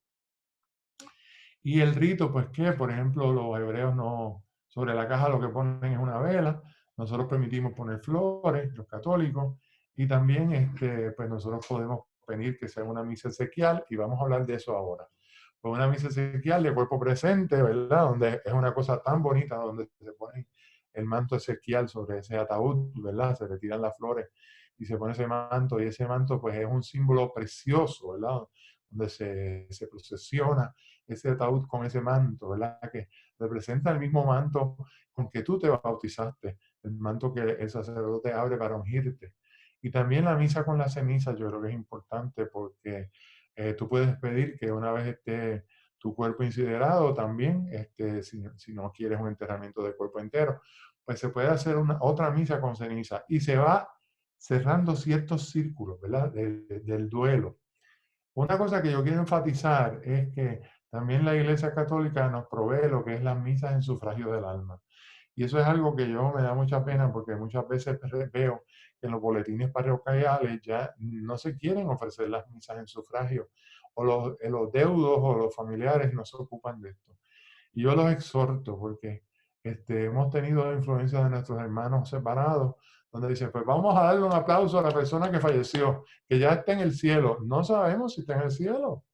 Y el rito, pues que, por ejemplo, los hebreos no, sobre la caja lo que ponen es una vela, nosotros permitimos poner flores, los católicos, y también pues nosotros podemos pedir que sea una misa ezequial, y vamos a hablar de eso ahora. Pues una misa ezequial de cuerpo presente, ¿verdad?, donde es una cosa tan bonita, donde se pone el manto ezequial sobre ese ataúd, ¿verdad?, se retiran las flores y se pone ese manto, y ese manto pues es un símbolo precioso, ¿verdad?, donde se procesiona ese ataúd con ese manto, ¿verdad?, que representa el mismo manto con que tú te bautizaste, el manto que el sacerdote abre para ungirte. Y también la misa con la ceniza yo creo que es importante porque tú puedes pedir que una vez esté tu cuerpo incinerado también, si no quieres un enterramiento de cuerpo entero, pues se puede hacer otra misa con ceniza y se va cerrando ciertos círculos, ¿verdad?, del duelo. Una cosa que yo quiero enfatizar es que también la Iglesia Católica nos provee lo que es las misas en sufragio del alma. Y eso es algo que yo me da mucha pena porque muchas veces veo que en los boletines parroquiales ya no se quieren ofrecer las misas en sufragio, o los deudos o los familiares no se ocupan de esto. Y yo los exhorto porque hemos tenido influencia de nuestros hermanos separados, donde dicen, pues vamos a darle un aplauso a la persona que falleció, que ya está en el cielo. No sabemos si está en el cielo.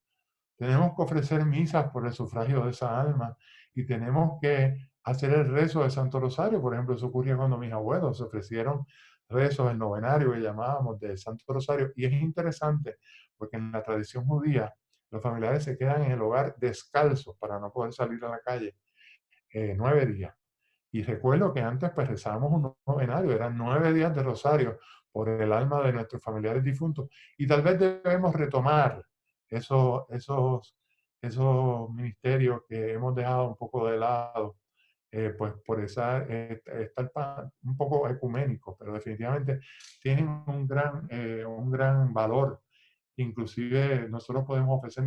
Tenemos que ofrecer misas por el sufragio de esa alma y tenemos que hacer el rezo del Santo Rosario. Por ejemplo, eso ocurrió cuando mis abuelos se ofrecieron rezos, el novenario que llamábamos del Santo Rosario. Y es interesante porque en la tradición judía los familiares se quedan en el hogar descalzos para no poder salir a la calle 9 días. Y recuerdo que antes pues rezábamos un novenario, eran 9 días de rosario por el alma de nuestros familiares difuntos. Y tal vez debemos retomar esos ministerios que hemos dejado un poco de lado, pues por estar un poco ecuménicos, pero definitivamente tienen un gran valor. Inclusive nosotros podemos ofrecer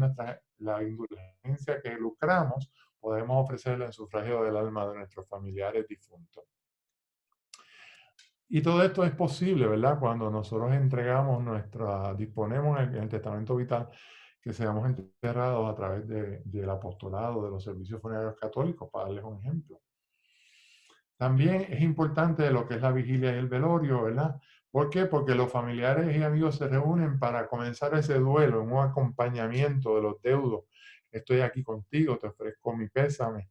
la indulgencia que lucramos, podemos ofrecerla en sufragio del alma de nuestros familiares difuntos. Y todo esto es posible, ¿verdad? Cuando nosotros disponemos en el testamento vital que seamos enterrados a través del apostolado, de los servicios funerarios católicos, para darles un ejemplo. También es importante lo que es la vigilia y el velorio, ¿verdad? ¿Por qué? Porque los familiares y amigos se reúnen para comenzar ese duelo, en un acompañamiento de los deudos. Estoy aquí contigo, te ofrezco mi pésame,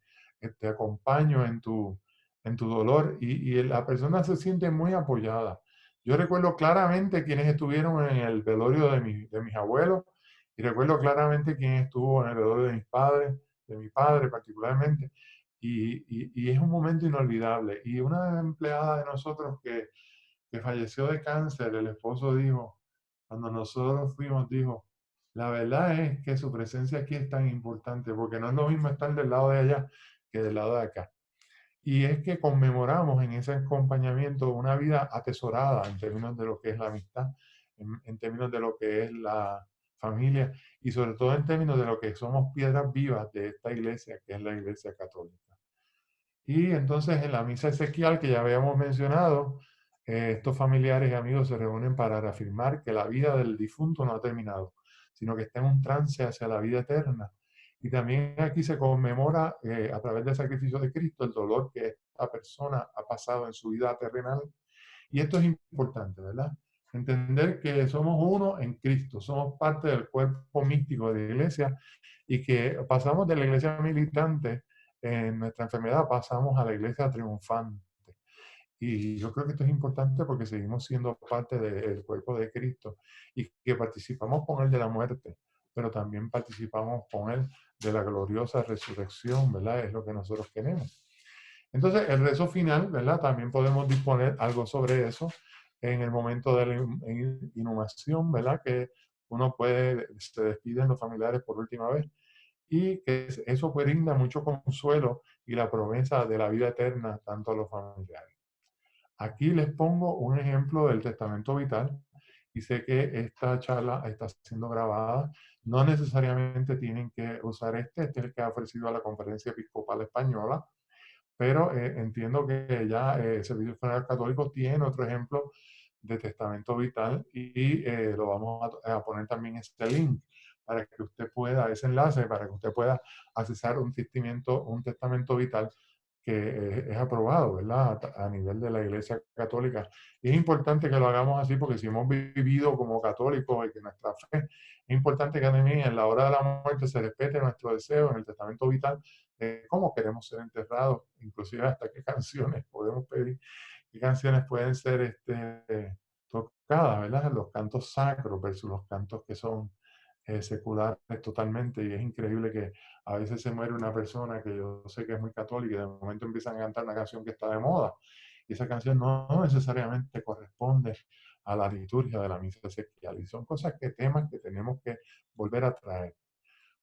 te acompaño en tu dolor y la persona se siente muy apoyada. Yo recuerdo claramente quienes estuvieron en el velorio de mis abuelos y recuerdo claramente quién estuvo en el velorio de mis padres, de mi padre particularmente. Y es un momento inolvidable. Y una empleada de nosotros que falleció de cáncer, el esposo dijo, cuando nosotros fuimos, dijo, la verdad es que su presencia aquí es tan importante, porque no es lo mismo estar del lado de allá que del lado de acá. Y es que conmemoramos en ese acompañamiento una vida atesorada en términos de lo que es la amistad, en términos de lo que es la familia y sobre todo en términos de lo que somos piedras vivas de esta iglesia, que es la Iglesia Católica. Y entonces en la misa ezequial que ya habíamos mencionado, estos familiares y amigos se reúnen para reafirmar que la vida del difunto no ha terminado, sino que está en un trance hacia la vida eterna. Y también aquí se conmemora a través del sacrificio de Cristo el dolor que esta persona ha pasado en su vida terrenal. Y esto es importante, ¿verdad? Entender que somos uno en Cristo, somos parte del cuerpo místico de la iglesia y que pasamos de la iglesia militante en nuestra enfermedad, pasamos a la iglesia triunfante. Y yo creo que esto es importante porque seguimos siendo parte del cuerpo de Cristo y que participamos con Él de la muerte, pero también participamos con Él de la gloriosa resurrección, ¿verdad? Es lo que nosotros queremos. Entonces, el rezo final, ¿verdad? También podemos disponer algo sobre eso en el momento de la inhumación, ¿verdad? Que se despiden los familiares por última vez y que eso brinda mucho consuelo y la promesa de la vida eterna tanto a los familiares. Aquí les pongo un ejemplo del testamento vital y sé que esta charla está siendo grabada. No necesariamente tienen que usar este es el que ha ofrecido a la Conferencia Episcopal Española, pero entiendo que ya el Servicio Funeral Católico tiene otro ejemplo de testamento vital y lo vamos a poner también este link para que usted pueda, ese enlace, para que usted pueda accesar un testamento vital que es aprobado, ¿verdad? A nivel de la Iglesia Católica. Y es importante que lo hagamos así porque si hemos vivido como católicos y que nuestra fe, es importante que también en la hora de la muerte se respete nuestro deseo en el testamento vital de cómo queremos ser enterrados, inclusive hasta qué canciones podemos pedir, qué canciones pueden ser tocadas, ¿verdad? Los cantos sacros versus los cantos que son seculares totalmente. Y es increíble que a veces se muere una persona que yo sé que es muy católica y de momento empiezan a cantar una canción que está de moda. Y esa canción no necesariamente corresponde a la liturgia de la misa ezequial. Y son temas que tenemos que volver a traer.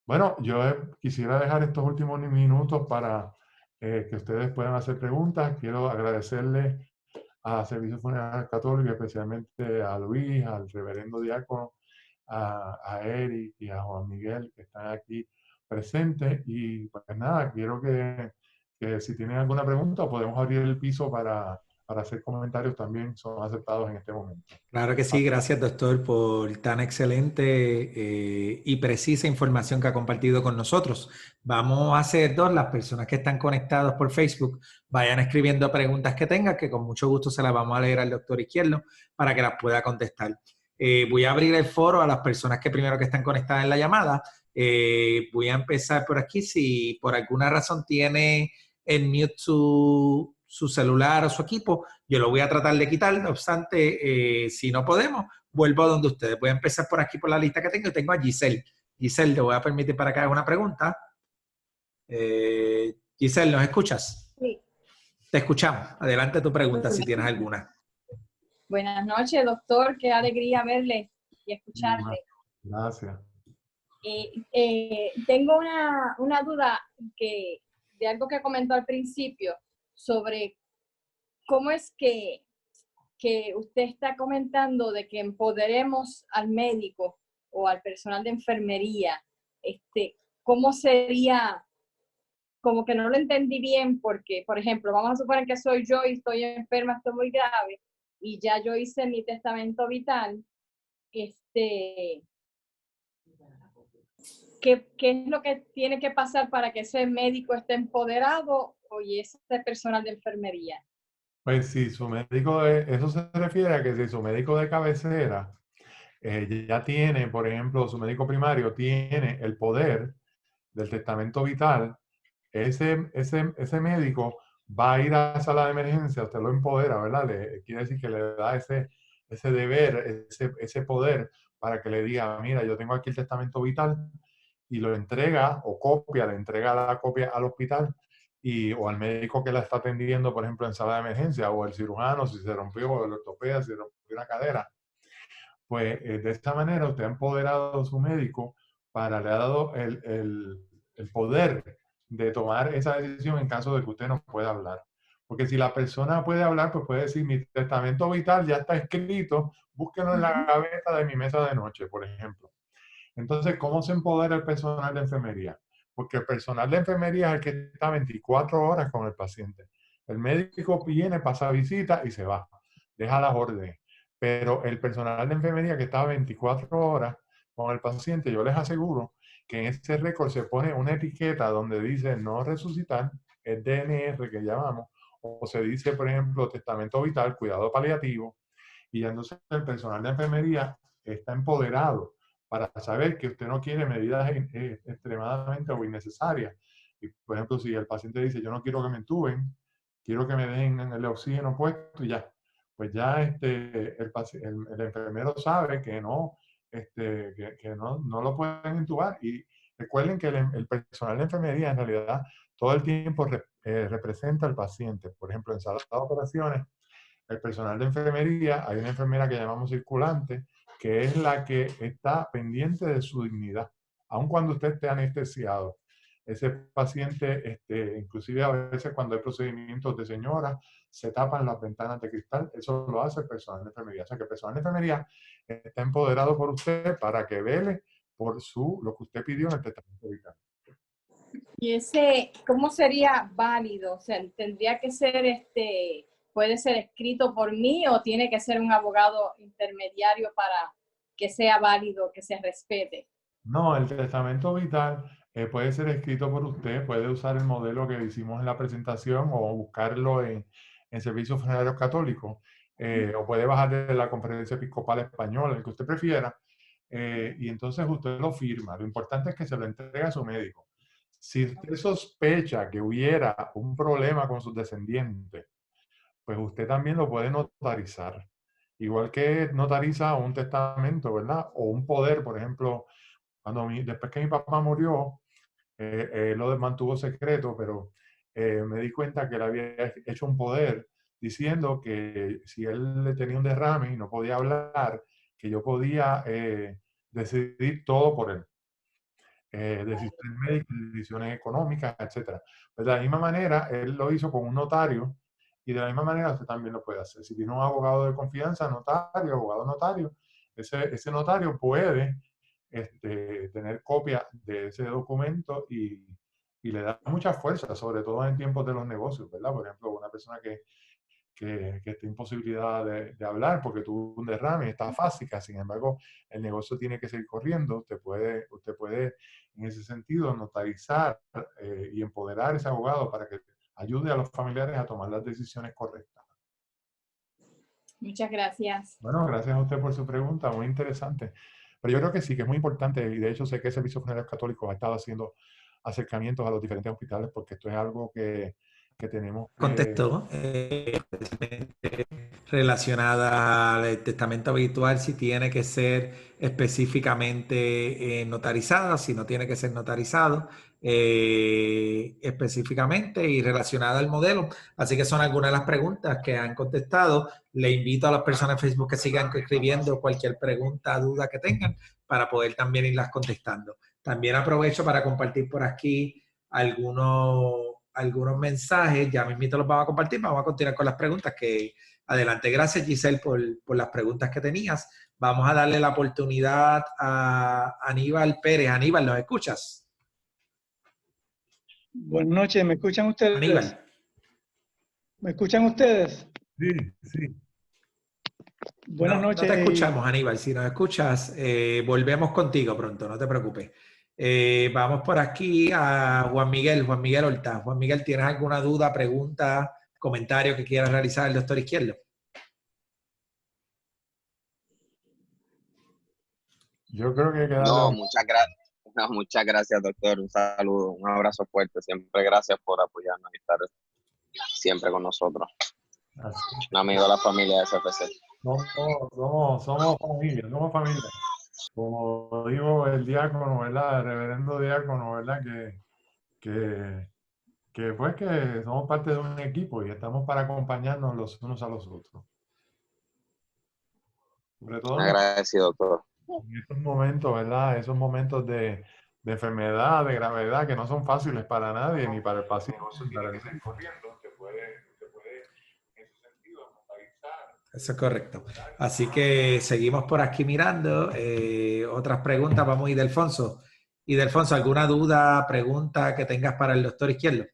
Bueno, yo quisiera dejar estos últimos minutos para que ustedes puedan hacer preguntas. Quiero agradecerle a Servicio Funeral Católico, especialmente a Luis, al reverendo diácono, a Eric y a Juan Miguel, que están aquí presente. Y pues nada, quiero que si tienen alguna pregunta podemos abrir el piso para hacer comentarios, también son aceptados en este momento. Claro que sí, gracias doctor por tan excelente y precisa información que ha compartido con nosotros. Vamos a hacer las personas que están conectados por Facebook, vayan escribiendo preguntas que tengan, que con mucho gusto se las vamos a leer al doctor Izquierdo para que las pueda contestar. Voy a abrir el foro a las personas que primero que están conectadas en la llamada. Voy a empezar por aquí. Si por alguna razón tiene en mute su celular o su equipo, yo lo voy a tratar de quitar. No obstante, si no podemos, vuelvo a donde ustedes. Voy a empezar por aquí por la lista que tengo. Tengo a Giselle. Giselle, te voy a permitir para que haga una pregunta. Giselle, ¿nos escuchas? Sí. Te escuchamos. Adelante tu pregunta si tienes alguna. Buenas noches, doctor. Qué alegría verle y escucharle. Gracias. Tengo una duda de algo que comentó al principio sobre cómo es que usted está comentando de que empoderemos al médico o al personal de enfermería. ¿Cómo sería? Como que no lo entendí bien porque, por ejemplo, vamos a suponer que soy yo y estoy enferma, estoy muy grave, y ya yo hice mi testamento vital. ¿Qué es lo que tiene que pasar para que ese médico esté empoderado y ese personal de enfermería? Pues si su médico eso se refiere a que si su médico de cabecera ya tiene, por ejemplo, su médico primario tiene el poder del testamento vital, ese médico va a ir a la sala de emergencia, usted lo empodera, ¿verdad? Quiere decir que le da ese deber, ese poder para que le diga, mira, yo tengo aquí el testamento vital, y lo entrega o copia, le entrega la copia al hospital o al médico que la está atendiendo, por ejemplo, en sala de emergencia, o el cirujano, si se rompió, el ortopeda, si se rompió una cadera. Pues de esta manera usted ha empoderado a su médico le ha dado el poder de tomar esa decisión en caso de que usted no pueda hablar. Porque si la persona puede hablar, pues puede decir, mi testamento vital ya está escrito, búsquenlo en la gaveta de mi mesa de noche, por ejemplo. Entonces, ¿cómo se empodera el personal de enfermería? Porque el personal de enfermería es el que está 24 horas con el paciente. El médico viene, pasa visita y se va, deja las órdenes. Pero el personal de enfermería que está 24 horas con el paciente, yo les aseguro que en ese récord se pone una etiqueta donde dice no resucitar, el DNR que llamamos, o se dice, por ejemplo, testamento vital, cuidado paliativo, y entonces el personal de enfermería está empoderado para saber que usted no quiere medidas extremadamente o innecesarias. Y, por ejemplo, si el paciente dice, yo no quiero que me entuben, quiero que me dejen en el oxígeno puesto y ya. Pues ya el enfermero sabe que no lo pueden entubar. Y recuerden que el personal de enfermería en realidad todo el tiempo representa al paciente. Por ejemplo, en sala de operaciones, el personal de enfermería, hay una enfermera que llamamos circulante, que es la que está pendiente de su dignidad, aun cuando usted esté anestesiado. Ese paciente, inclusive a veces cuando hay procedimientos de señora, se tapan las ventanas de cristal, eso lo hace el personal de enfermería. O sea que el personal de enfermería está empoderado por usted para que vele por lo que usted pidió en el testamento vital. ¿Y cómo sería válido? O sea, ¿tendría que ser puede ser escrito por mí o tiene que ser un abogado intermediario para que sea válido, que se respete? No, el testamento vital puede ser escrito por usted, puede usar el modelo que hicimos en la presentación o buscarlo en Servicios Funerarios Católicos, o puede bajar de la Conferencia Episcopal Española, el que usted prefiera, y entonces usted lo firma. Lo importante es que se lo entregue a su médico. Si usted sospecha que hubiera un problema con sus descendientes, pues usted también lo puede notarizar. Igual que notariza un testamento, ¿verdad? O un poder, por ejemplo, después que mi papá murió, él lo mantuvo secreto, pero me di cuenta que él había hecho un poder diciendo que si él le tenía un derrame y no podía hablar, que yo podía decidir todo por él. Decisiones médicas, decisiones económicas, etc. Pues de la misma manera, él lo hizo con un notario y de la misma manera usted también lo puede hacer. Si tiene un abogado de confianza, notario, abogado notario, ese notario puede tener copia de ese documento y le da mucha fuerza, sobre todo en tiempos de los negocios, ¿verdad? Por ejemplo, una persona que está en imposibilidad de hablar porque tuvo un derrame y está afásica, sin embargo, el negocio tiene que seguir corriendo, usted puede en ese sentido notarizar y empoderar a ese abogado para que ayude a los familiares a tomar las decisiones correctas. Muchas gracias. Bueno, gracias a usted por su pregunta, muy interesante. Pero yo creo que sí, que es muy importante, y de hecho sé que el Servicio Funerario Católico ha estado haciendo acercamientos a los diferentes hospitales porque esto es algo que tenemos que... Contestó, relacionada al testamento habitual, si tiene que ser específicamente notarizada, si no tiene que ser notarizado específicamente y relacionada al modelo. Así que son algunas de las preguntas que han contestado. Le invito a las personas en Facebook que sigan escribiendo cualquier pregunta, duda que tengan para poder también irlas contestando. También aprovecho para compartir por aquí algunos mensajes, ya mismito los vamos a compartir, vamos a continuar con las preguntas que adelante. Gracias, Giselle, por las preguntas que tenías. Vamos a darle la oportunidad a Aníbal Pérez. Aníbal, ¿nos escuchas? Buenas noches, ¿me escuchan ustedes? Aníbal. ¿Me escuchan ustedes? Sí, sí. Buenas noches. No te escuchamos, Aníbal. Si nos escuchas, volvemos contigo pronto, no te preocupes. Vamos por aquí a Juan Miguel Horta. Juan Miguel, ¿tienes alguna duda, pregunta, comentario que quieras realizar al doctor Izquierdo? Yo creo que No, muchas gracias. No, muchas gracias, doctor. Un saludo, un abrazo fuerte. Siempre gracias por apoyarnos y estar siempre con nosotros. Un amigo de la familia de SFC. Somos familia. Como digo el diácono, ¿verdad? El reverendo diácono, ¿verdad? Que pues que somos parte de un equipo y estamos para acompañarnos los unos a los otros. Sobre todo agradecido, doctor. En estos momentos, ¿verdad? Esos momentos de enfermedad, de gravedad, que no son fáciles para nadie, ni para el paciente, ni para el médico. Te puede, en ese sentido, mentalizar. Eso es correcto. Así que seguimos por aquí mirando. Otras preguntas, vamos a Ildefonso. Ildefonso, ¿alguna duda, pregunta que tengas para el doctor Izquierdo?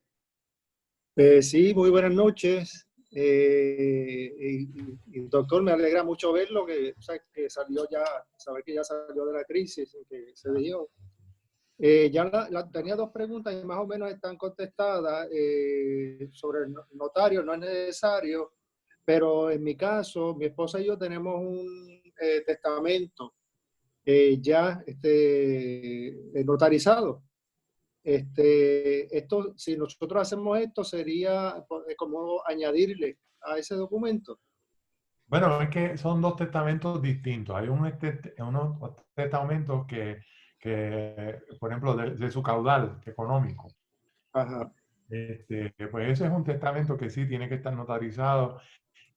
Sí, muy buenas noches. Doctor, me alegra mucho verlo, que salió ya, saber que ya salió de la crisis que se dio. Tenía dos preguntas y más o menos están contestadas. Sobre el notario, no es necesario, pero en mi caso, mi esposa y yo tenemos un testamento ya notarizado. Esto, si nosotros hacemos esto, sería como añadirle a ese documento. Bueno, es que son dos testamentos distintos. Hay unos testamentos que, por ejemplo, de su caudal económico. Ajá. Pues ese es un testamento que sí tiene que estar notarizado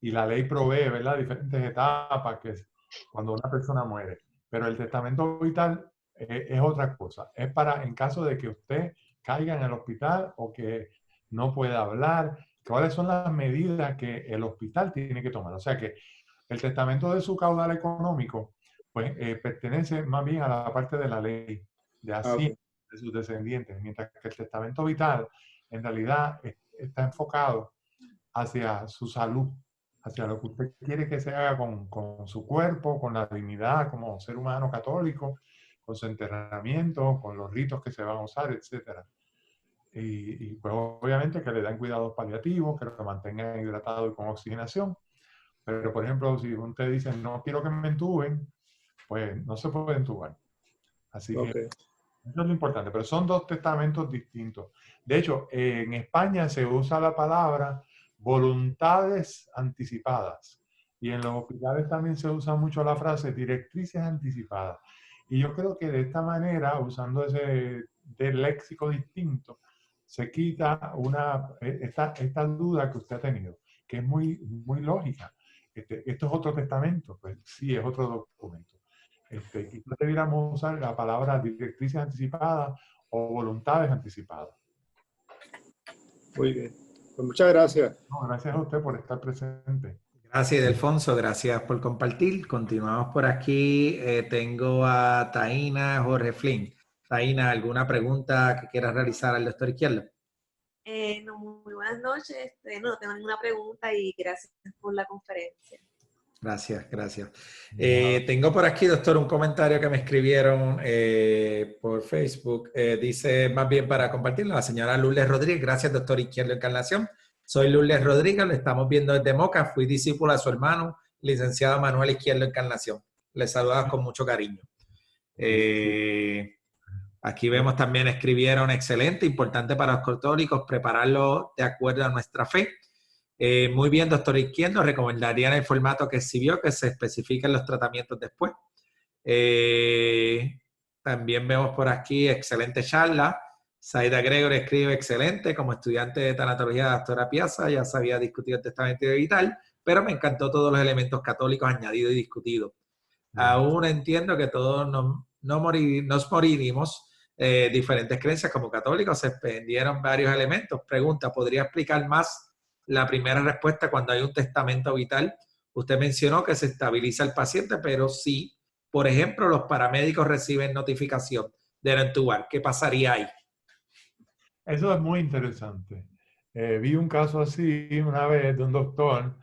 y la ley provee, ¿verdad? Diferentes etapas que cuando una persona muere. Pero el testamento vital es otra cosa. Es para en caso de que usted caiga en el hospital o que no pueda hablar, cuáles son las medidas que el hospital tiene que tomar. O sea que el testamento de su caudal económico pues pertenece más bien a la parte de la ley, de Hacienda, de sus descendientes, mientras que el testamento vital en realidad está enfocado hacia su salud, hacia lo que usted quiere que se haga con su cuerpo, con la dignidad como ser humano católico, con su enterramiento, con los ritos que se van a usar, etc. Y pues obviamente que le dan cuidados paliativos, que lo mantengan hidratado y con oxigenación. Pero por ejemplo, si usted dice no quiero que me entuben, pues no se puede entubar. Así que eso es lo importante. Pero son dos testamentos distintos. De hecho, en España se usa la palabra voluntades anticipadas. Y en los hospitales también se usa mucho la frase directrices anticipadas. Y yo creo que de esta manera, usando ese léxico distinto, se quita esta duda que usted ha tenido, que es muy, muy lógica. Esto es otro testamento, pues sí, es otro documento. Quizás debiéramos usar la palabra directrices anticipadas o voluntades anticipadas. Muy bien. Pues muchas gracias. No, gracias a usted por estar presente. Gracias, Delfonso. Gracias por compartir. Continuamos por aquí. Tengo a Taina Jorge Flynn. Taina, ¿alguna pregunta que quieras realizar al doctor Izquierdo? No, muy buenas noches. No tengo ninguna pregunta y gracias por la conferencia. Gracias, gracias. Tengo por aquí, doctor, un comentario que me escribieron por Facebook. Dice, más bien para compartirlo, la señora Lourdes Rodríguez. Gracias, doctor Izquierdo Encarnación. Soy Lourdes Rodríguez, lo estamos viendo desde Moca. Fui discípula de su hermano, licenciado Manuel Izquierdo Encarnación. Les saludamos con mucho cariño. Aquí vemos también, escribieron, excelente, importante para los católicos prepararlo de acuerdo a nuestra fe. Muy bien, doctor Izquierdo, recomendaría en el formato que exhibió que se especifiquen los tratamientos después. También vemos por aquí, excelente charla. Saida Gregory escribe, excelente, como estudiante de tanatología de la doctora Piazza, ya se había discutido el testamento vital, pero me encantó todos los elementos católicos añadidos y discutidos. Aún entiendo que todos nos moriremos, diferentes creencias como católicos, se expendieron varios elementos. Pregunta, ¿podría explicar más la primera respuesta cuando hay un testamento vital? Usted mencionó que se estabiliza el paciente, pero si, por ejemplo, los paramédicos reciben notificación de no entubar, ¿qué pasaría ahí? Eso es muy interesante. Vi un caso así una vez de un doctor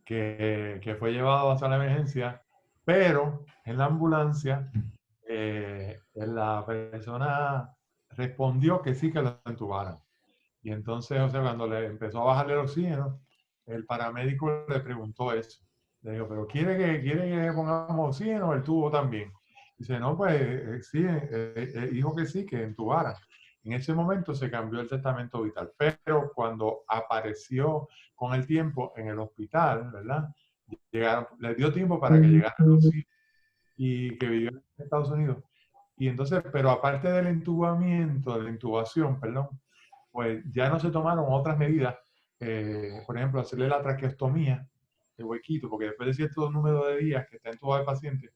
que fue llevado a sala de emergencia, pero en la ambulancia la persona respondió que sí, que lo entubaran. Y entonces, o sea, cuando le empezó a bajarle el oxígeno, el paramédico le preguntó eso. Le dijo, ¿pero quiere que pongamos oxígeno o el tubo también? Dice, no, pues sí, dijo que sí, que entubara. En ese momento se cambió el testamento vital, pero cuando apareció con el tiempo en el hospital, ¿verdad? Le dio tiempo para que llegara el oxígeno y que vivió en Estados Unidos. Y entonces, pero aparte del entubamiento, de la intubación, perdón, pues ya no se tomaron otras medidas, por ejemplo, hacerle la traqueostomía, el huequito, porque después de cierto número de días que está entubado el paciente,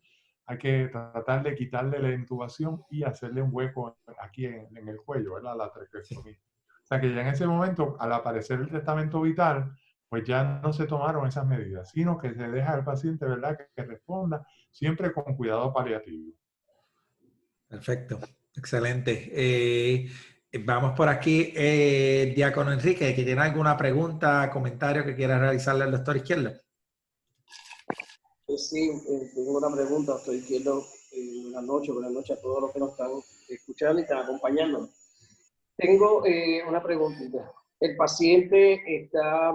hay que tratar de quitarle la intubación y hacerle un hueco aquí en el cuello, ¿verdad? La traqueostomía. O sea que ya en ese momento, al aparecer el testamento vital, pues ya no se tomaron esas medidas, sino que se deja al paciente, ¿verdad?, que responda siempre con cuidado paliativo. Perfecto, excelente. Vamos por aquí, Diácono Enrique, que tiene alguna pregunta, comentario que quiera realizarle al doctor Izquierdo. Sí, tengo una pregunta, doctor Izquierdo. Buenas noches a todos los que nos están escuchando y están acompañando. Tengo una preguntita. El paciente ya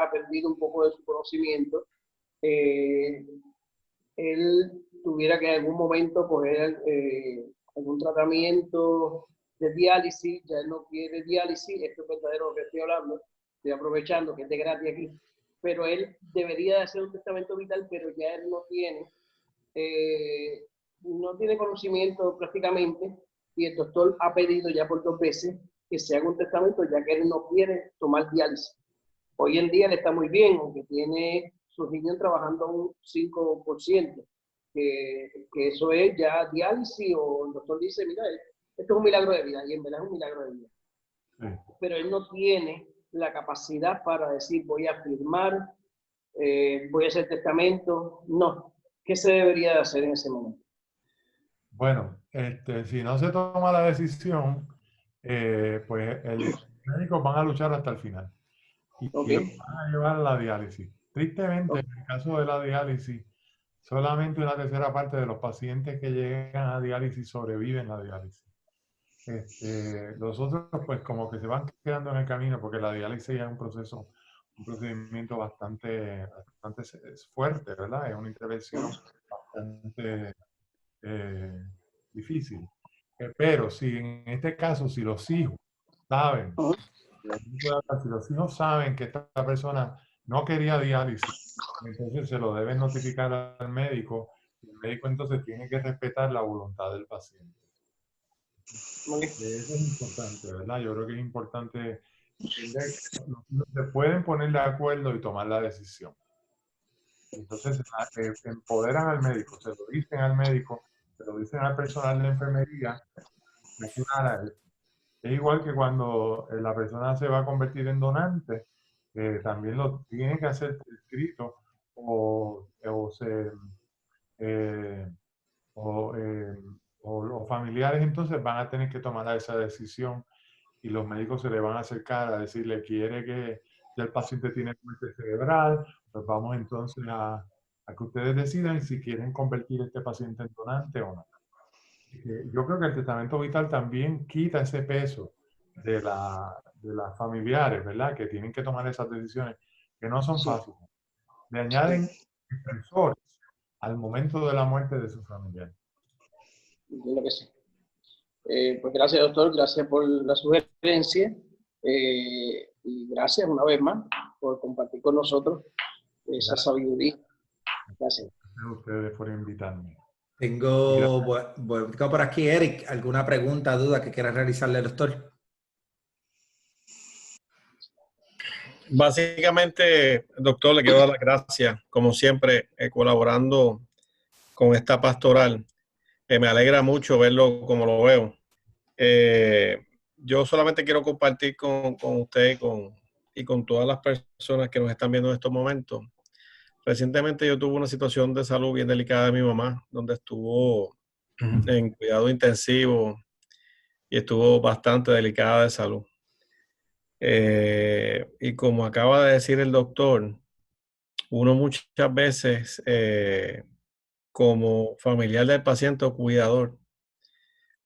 ha perdido un poco de su conocimiento. Él tuviera que en algún momento coger algún tratamiento de diálisis, ya él no quiere diálisis, esto es verdadero lo que estoy hablando, estoy aprovechando que es de gratis aquí, pero él debería de hacer un testamento vital, pero ya él no tiene conocimiento prácticamente, y el doctor ha pedido ya por 2 veces que se haga un testamento, ya que él no quiere tomar diálisis. Hoy en día le está muy bien, aunque tiene sus riñones trabajando un 5%, que eso es ya diálisis, o el doctor dice, mira, esto es un milagro de vida, y en verdad es un milagro de vida. Sí. Pero él no tiene la capacidad para decir, voy a firmar, voy a hacer testamento. No. ¿Qué se debería de hacer en ese momento? Bueno, si no se toma la decisión, pues los médicos van a luchar hasta el final. Y van a llevar a la diálisis. Tristemente, en el caso de la diálisis, solamente una tercera parte de los pacientes que llegan a diálisis sobreviven la diálisis. Los otros, pues, como que se van quedando en el camino, porque la diálisis es un procedimiento bastante fuerte, ¿verdad? Es una intervención bastante difícil. Pero si en este caso, si los hijos saben, si los hijos saben que esta persona no quería diálisis, entonces se lo deben notificar al médico, y el médico entonces tiene que respetar la voluntad del paciente. Eso es importante, ¿verdad? Yo creo que es importante entender que los hijos se pueden poner de acuerdo y tomar la decisión. Entonces empoderan al médico, se lo dicen al médico, se lo dicen al personal de enfermería. Es igual que cuando la persona se va a convertir en donante, también lo tiene que hacer escrito eh, o, eh, o los familiares entonces van a tener que tomar esa decisión y los médicos se le van a acercar a decirle, quiere que ya el paciente tiene muerte cerebral, pues vamos entonces a que ustedes decidan si quieren convertir a este paciente en donante o no. Yo creo que el testamento vital también quita ese peso de las familiares, ¿verdad? Que tienen que tomar esas decisiones que no son fáciles. Le añaden estresores al momento de la muerte de su familiar. Entiendo que sí. Pues gracias, doctor, gracias por la sugerencia y gracias una vez más por compartir con nosotros esa sabiduría. Gracias. Gracias a ustedes por invitarme. Tengo por aquí, Eric, ¿alguna pregunta, duda que quieras realizarle al doctor? Básicamente, doctor, le quiero dar las gracias, como siempre, colaborando con esta pastoral. Me alegra mucho verlo como lo veo. Yo solamente quiero compartir con usted y con todas las personas que nos están viendo en estos momentos. Recientemente yo tuve una situación de salud bien delicada de mi mamá, donde estuvo en cuidado intensivo y estuvo bastante delicada de salud. Y como acaba de decir el doctor, uno muchas veces como familiar del paciente o cuidador,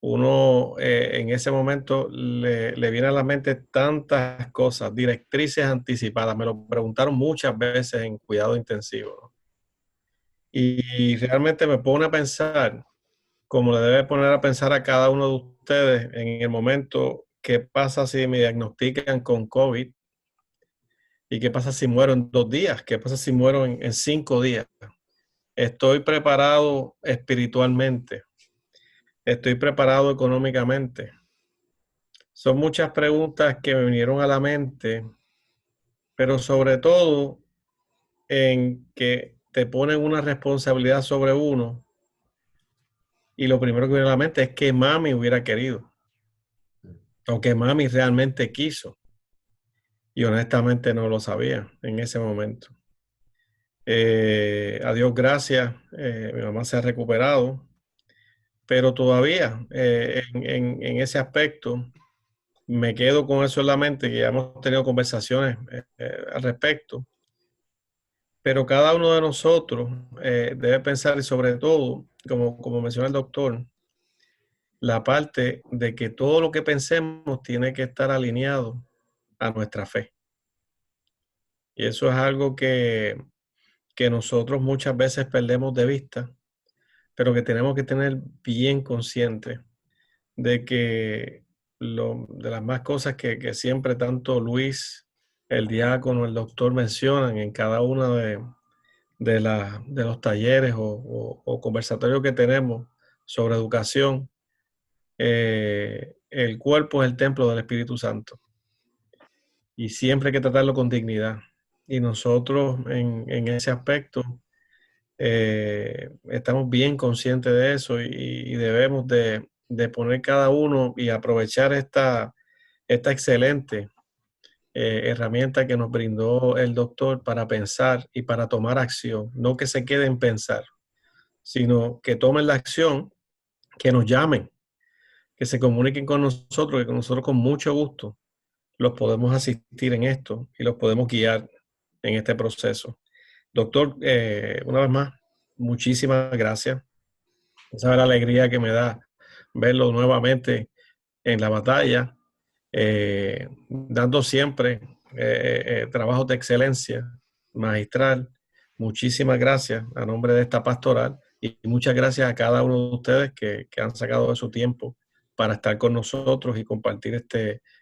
uno en ese momento le viene a la mente tantas cosas, directrices anticipadas. Me lo preguntaron muchas veces en cuidado intensivo, ¿no? Y realmente me pone a pensar, como le debe poner a pensar a cada uno de ustedes en el momento, ¿qué pasa si me diagnostican con COVID? ¿Y qué pasa si muero en 2 días? ¿Qué pasa si muero en 5 días? ¿Estoy preparado espiritualmente? ¿Estoy preparado económicamente? Son muchas preguntas que me vinieron a la mente, pero sobre todo en que te ponen una responsabilidad sobre uno y lo primero que viene a la mente es que mami hubiera querido o que mami realmente quiso y honestamente no lo sabía en ese momento. A Dios gracias, mi mamá se ha recuperado, pero todavía en ese aspecto me quedo con eso en la mente, que ya hemos tenido conversaciones al respecto, pero cada uno de nosotros debe pensar y sobre todo, como menciona el doctor, la parte de que todo lo que pensemos tiene que estar alineado a nuestra fe. Y eso es algo que nosotros muchas veces perdemos de vista, pero que tenemos que tener bien consciente de que de las más cosas que siempre tanto Luis, el diácono, el doctor mencionan en cada uno de los talleres o conversatorios que tenemos sobre educación, el cuerpo es el templo del Espíritu Santo y siempre hay que tratarlo con dignidad. Y nosotros en ese aspecto estamos bien conscientes de eso y debemos de poner cada uno y aprovechar esta excelente herramienta que nos brindó el doctor para pensar y para tomar acción. No que se quede en pensar, sino que tomen la acción, que nos llamen, que se comuniquen con nosotros, que con nosotros con mucho gusto los podemos asistir en esto y los podemos guiar en este proceso. Doctor, una vez más, muchísimas gracias. Esa es la alegría que me da verlo nuevamente en la batalla, dando siempre trabajos de excelencia magistral. Muchísimas gracias a nombre de esta pastoral y muchas gracias a cada uno de ustedes que han sacado de su tiempo para estar con nosotros y compartir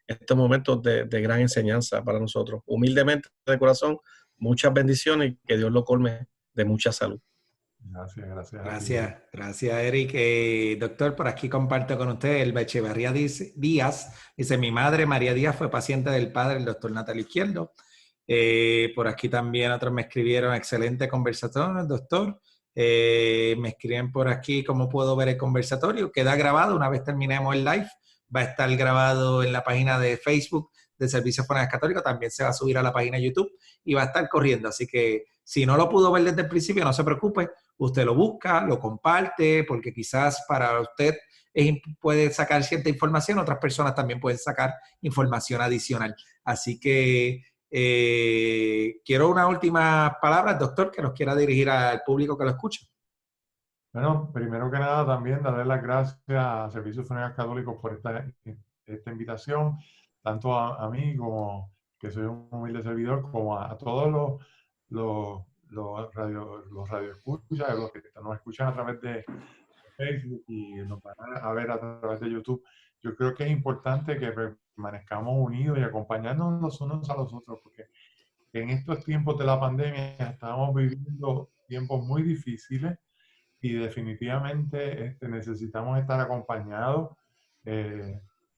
estos momentos de gran enseñanza para nosotros. Humildemente, de corazón, muchas bendiciones y que Dios lo colme de mucha salud. Gracias, Eric. Doctor, por aquí comparto con usted, el Echeverría Díaz, dice, mi madre María Díaz fue paciente del padre, el doctor Natalio Izquierdo. Por aquí también otros me escribieron, excelente conversación, doctor. Me escriben por aquí cómo puedo ver el conversatorio. Queda grabado una vez terminemos el live. Va a estar grabado en la página de Facebook de Servicios Funerarios Católicos también se va a subir a la página de YouTube y va a estar corriendo. Así que si no lo pudo ver desde el principio, no se preocupe, usted lo busca, lo comparte, porque quizás para usted puede sacar cierta información, otras personas también pueden sacar información adicional. Así que quiero una última palabra, doctor, que nos quiera dirigir al público que lo escucha. Bueno, primero que nada también darle las gracias a Servicios Funerarios Católicos por esta invitación, tanto a mí como que soy un humilde servidor, como a todos los radioescuchas, los que nos escuchan a través de Facebook y nos van a ver a través de YouTube. Yo creo que es importante que permanezcamos unidos y acompañarnos los unos a los otros, porque en estos tiempos de la pandemia estamos viviendo tiempos muy difíciles y definitivamente necesitamos estar acompañados,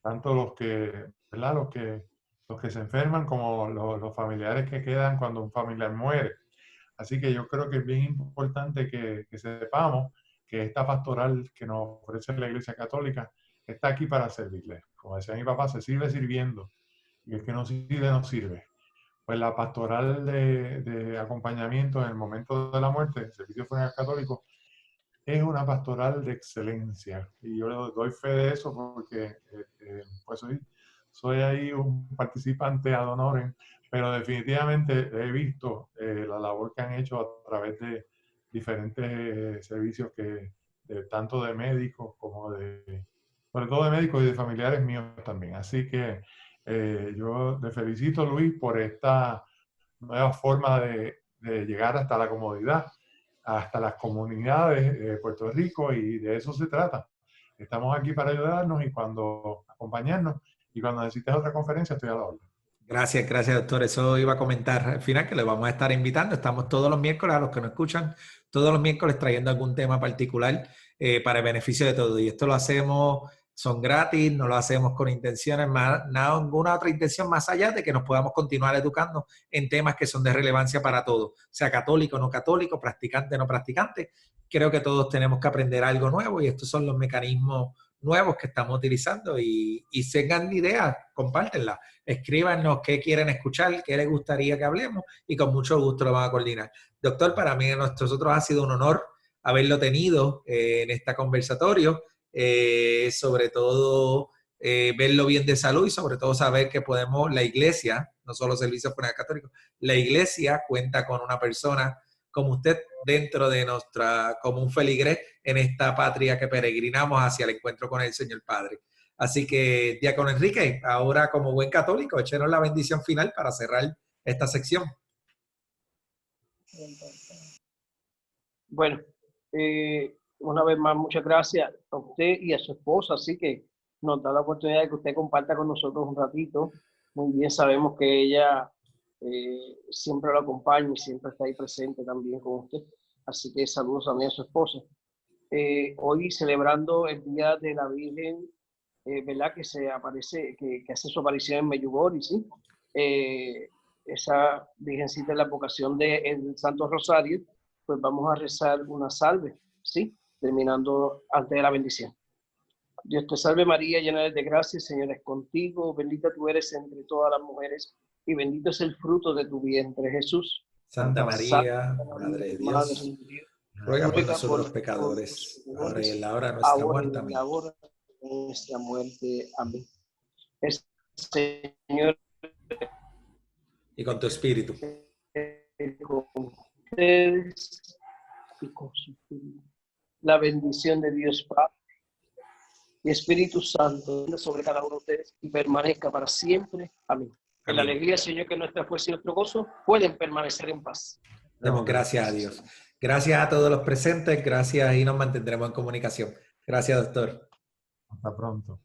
tanto los que se enferman como los familiares que quedan cuando un familiar muere. Así que yo creo que es bien importante que sepamos que esta pastoral que nos ofrece la Iglesia Católica está aquí para servirle. Como decía mi papá, se sirve sirviendo, y el que no sirve, no sirve. Pues la pastoral de acompañamiento en el momento de la muerte, el Servicio Funeral Católico, es una pastoral de excelencia. Y yo le doy fe de eso porque pues soy ahí un participante ad honorem, pero definitivamente he visto la labor que han hecho a través de diferentes servicios tanto de médicos como sobre todo de médicos y de familiares míos también. Así que yo te felicito, Luis, por esta nueva forma de llegar hasta la comodidad, hasta las comunidades de Puerto Rico, y de eso se trata. Estamos aquí para ayudarnos y acompañarnos, y cuando necesites otra conferencia estoy a la orden. Gracias, doctor. Eso iba a comentar al final, que le vamos a estar invitando. Estamos todos los miércoles, a los que nos escuchan, todos los miércoles trayendo algún tema particular para el beneficio de todos. Y esto lo hacemos, son gratis, no lo hacemos con intenciones, ninguna otra intención más allá de que nos podamos continuar educando en temas que son de relevancia para todos, sea católico, no católico, practicante, no practicante. Creo que todos tenemos que aprender algo nuevo y estos son los mecanismos nuevos que estamos utilizando, y tengan ideas, compártenlas, escríbanos qué quieren escuchar, qué les gustaría que hablemos, y con mucho gusto lo van a coordinar. Doctor, para mí, nosotros ha sido un honor haberlo tenido en este conversatorio, sobre todo verlo bien de salud, y sobre todo saber que la iglesia, no solo Servicios Funerarios Católicos, la iglesia cuenta con una persona como usted dentro de como un feligrés en esta patria que peregrinamos hacia el encuentro con el Señor Padre. Así que, Diácono Enrique, ahora como buen católico, échenos la bendición final para cerrar esta sección. Bueno, una vez más, muchas gracias a usted y a su esposa, así que nos da la oportunidad de que usted comparta con nosotros un ratito. Muy bien, sabemos que ella siempre lo acompaña y siempre está ahí presente también con usted. Así que saludos a mí y a su esposa. Hoy celebrando el Día de la Virgen, ¿verdad? Que hace su aparición en Medjugorje, ¿sí? Esa Virgencita de la vocación del Santo Rosario, pues vamos a rezar una salve, ¿sí? Terminando antes de la bendición. Dios te salve María, llena eres de gracia, el Señor es contigo, bendita tú eres entre todas las mujeres, y bendito es el fruto de tu vientre, Jesús. Santa María, Madre de Dios, ruega por nosotros los pecadores, ahora y en la hora de nuestra muerte. Amén. Ahora y en nuestra muerte. Amén. El Señor y con tu espíritu. Con ustedes y con su espíritu. La bendición de Dios Padre y Espíritu Santo sobre cada uno de ustedes y permanezca para siempre. Amén. En la alegría, Señor, que nuestra fuerza y nuestro gozo pueden permanecer en paz. Demos gracias a Dios. Gracias a todos los presentes, gracias, y nos mantendremos en comunicación. Gracias, doctor. Hasta pronto.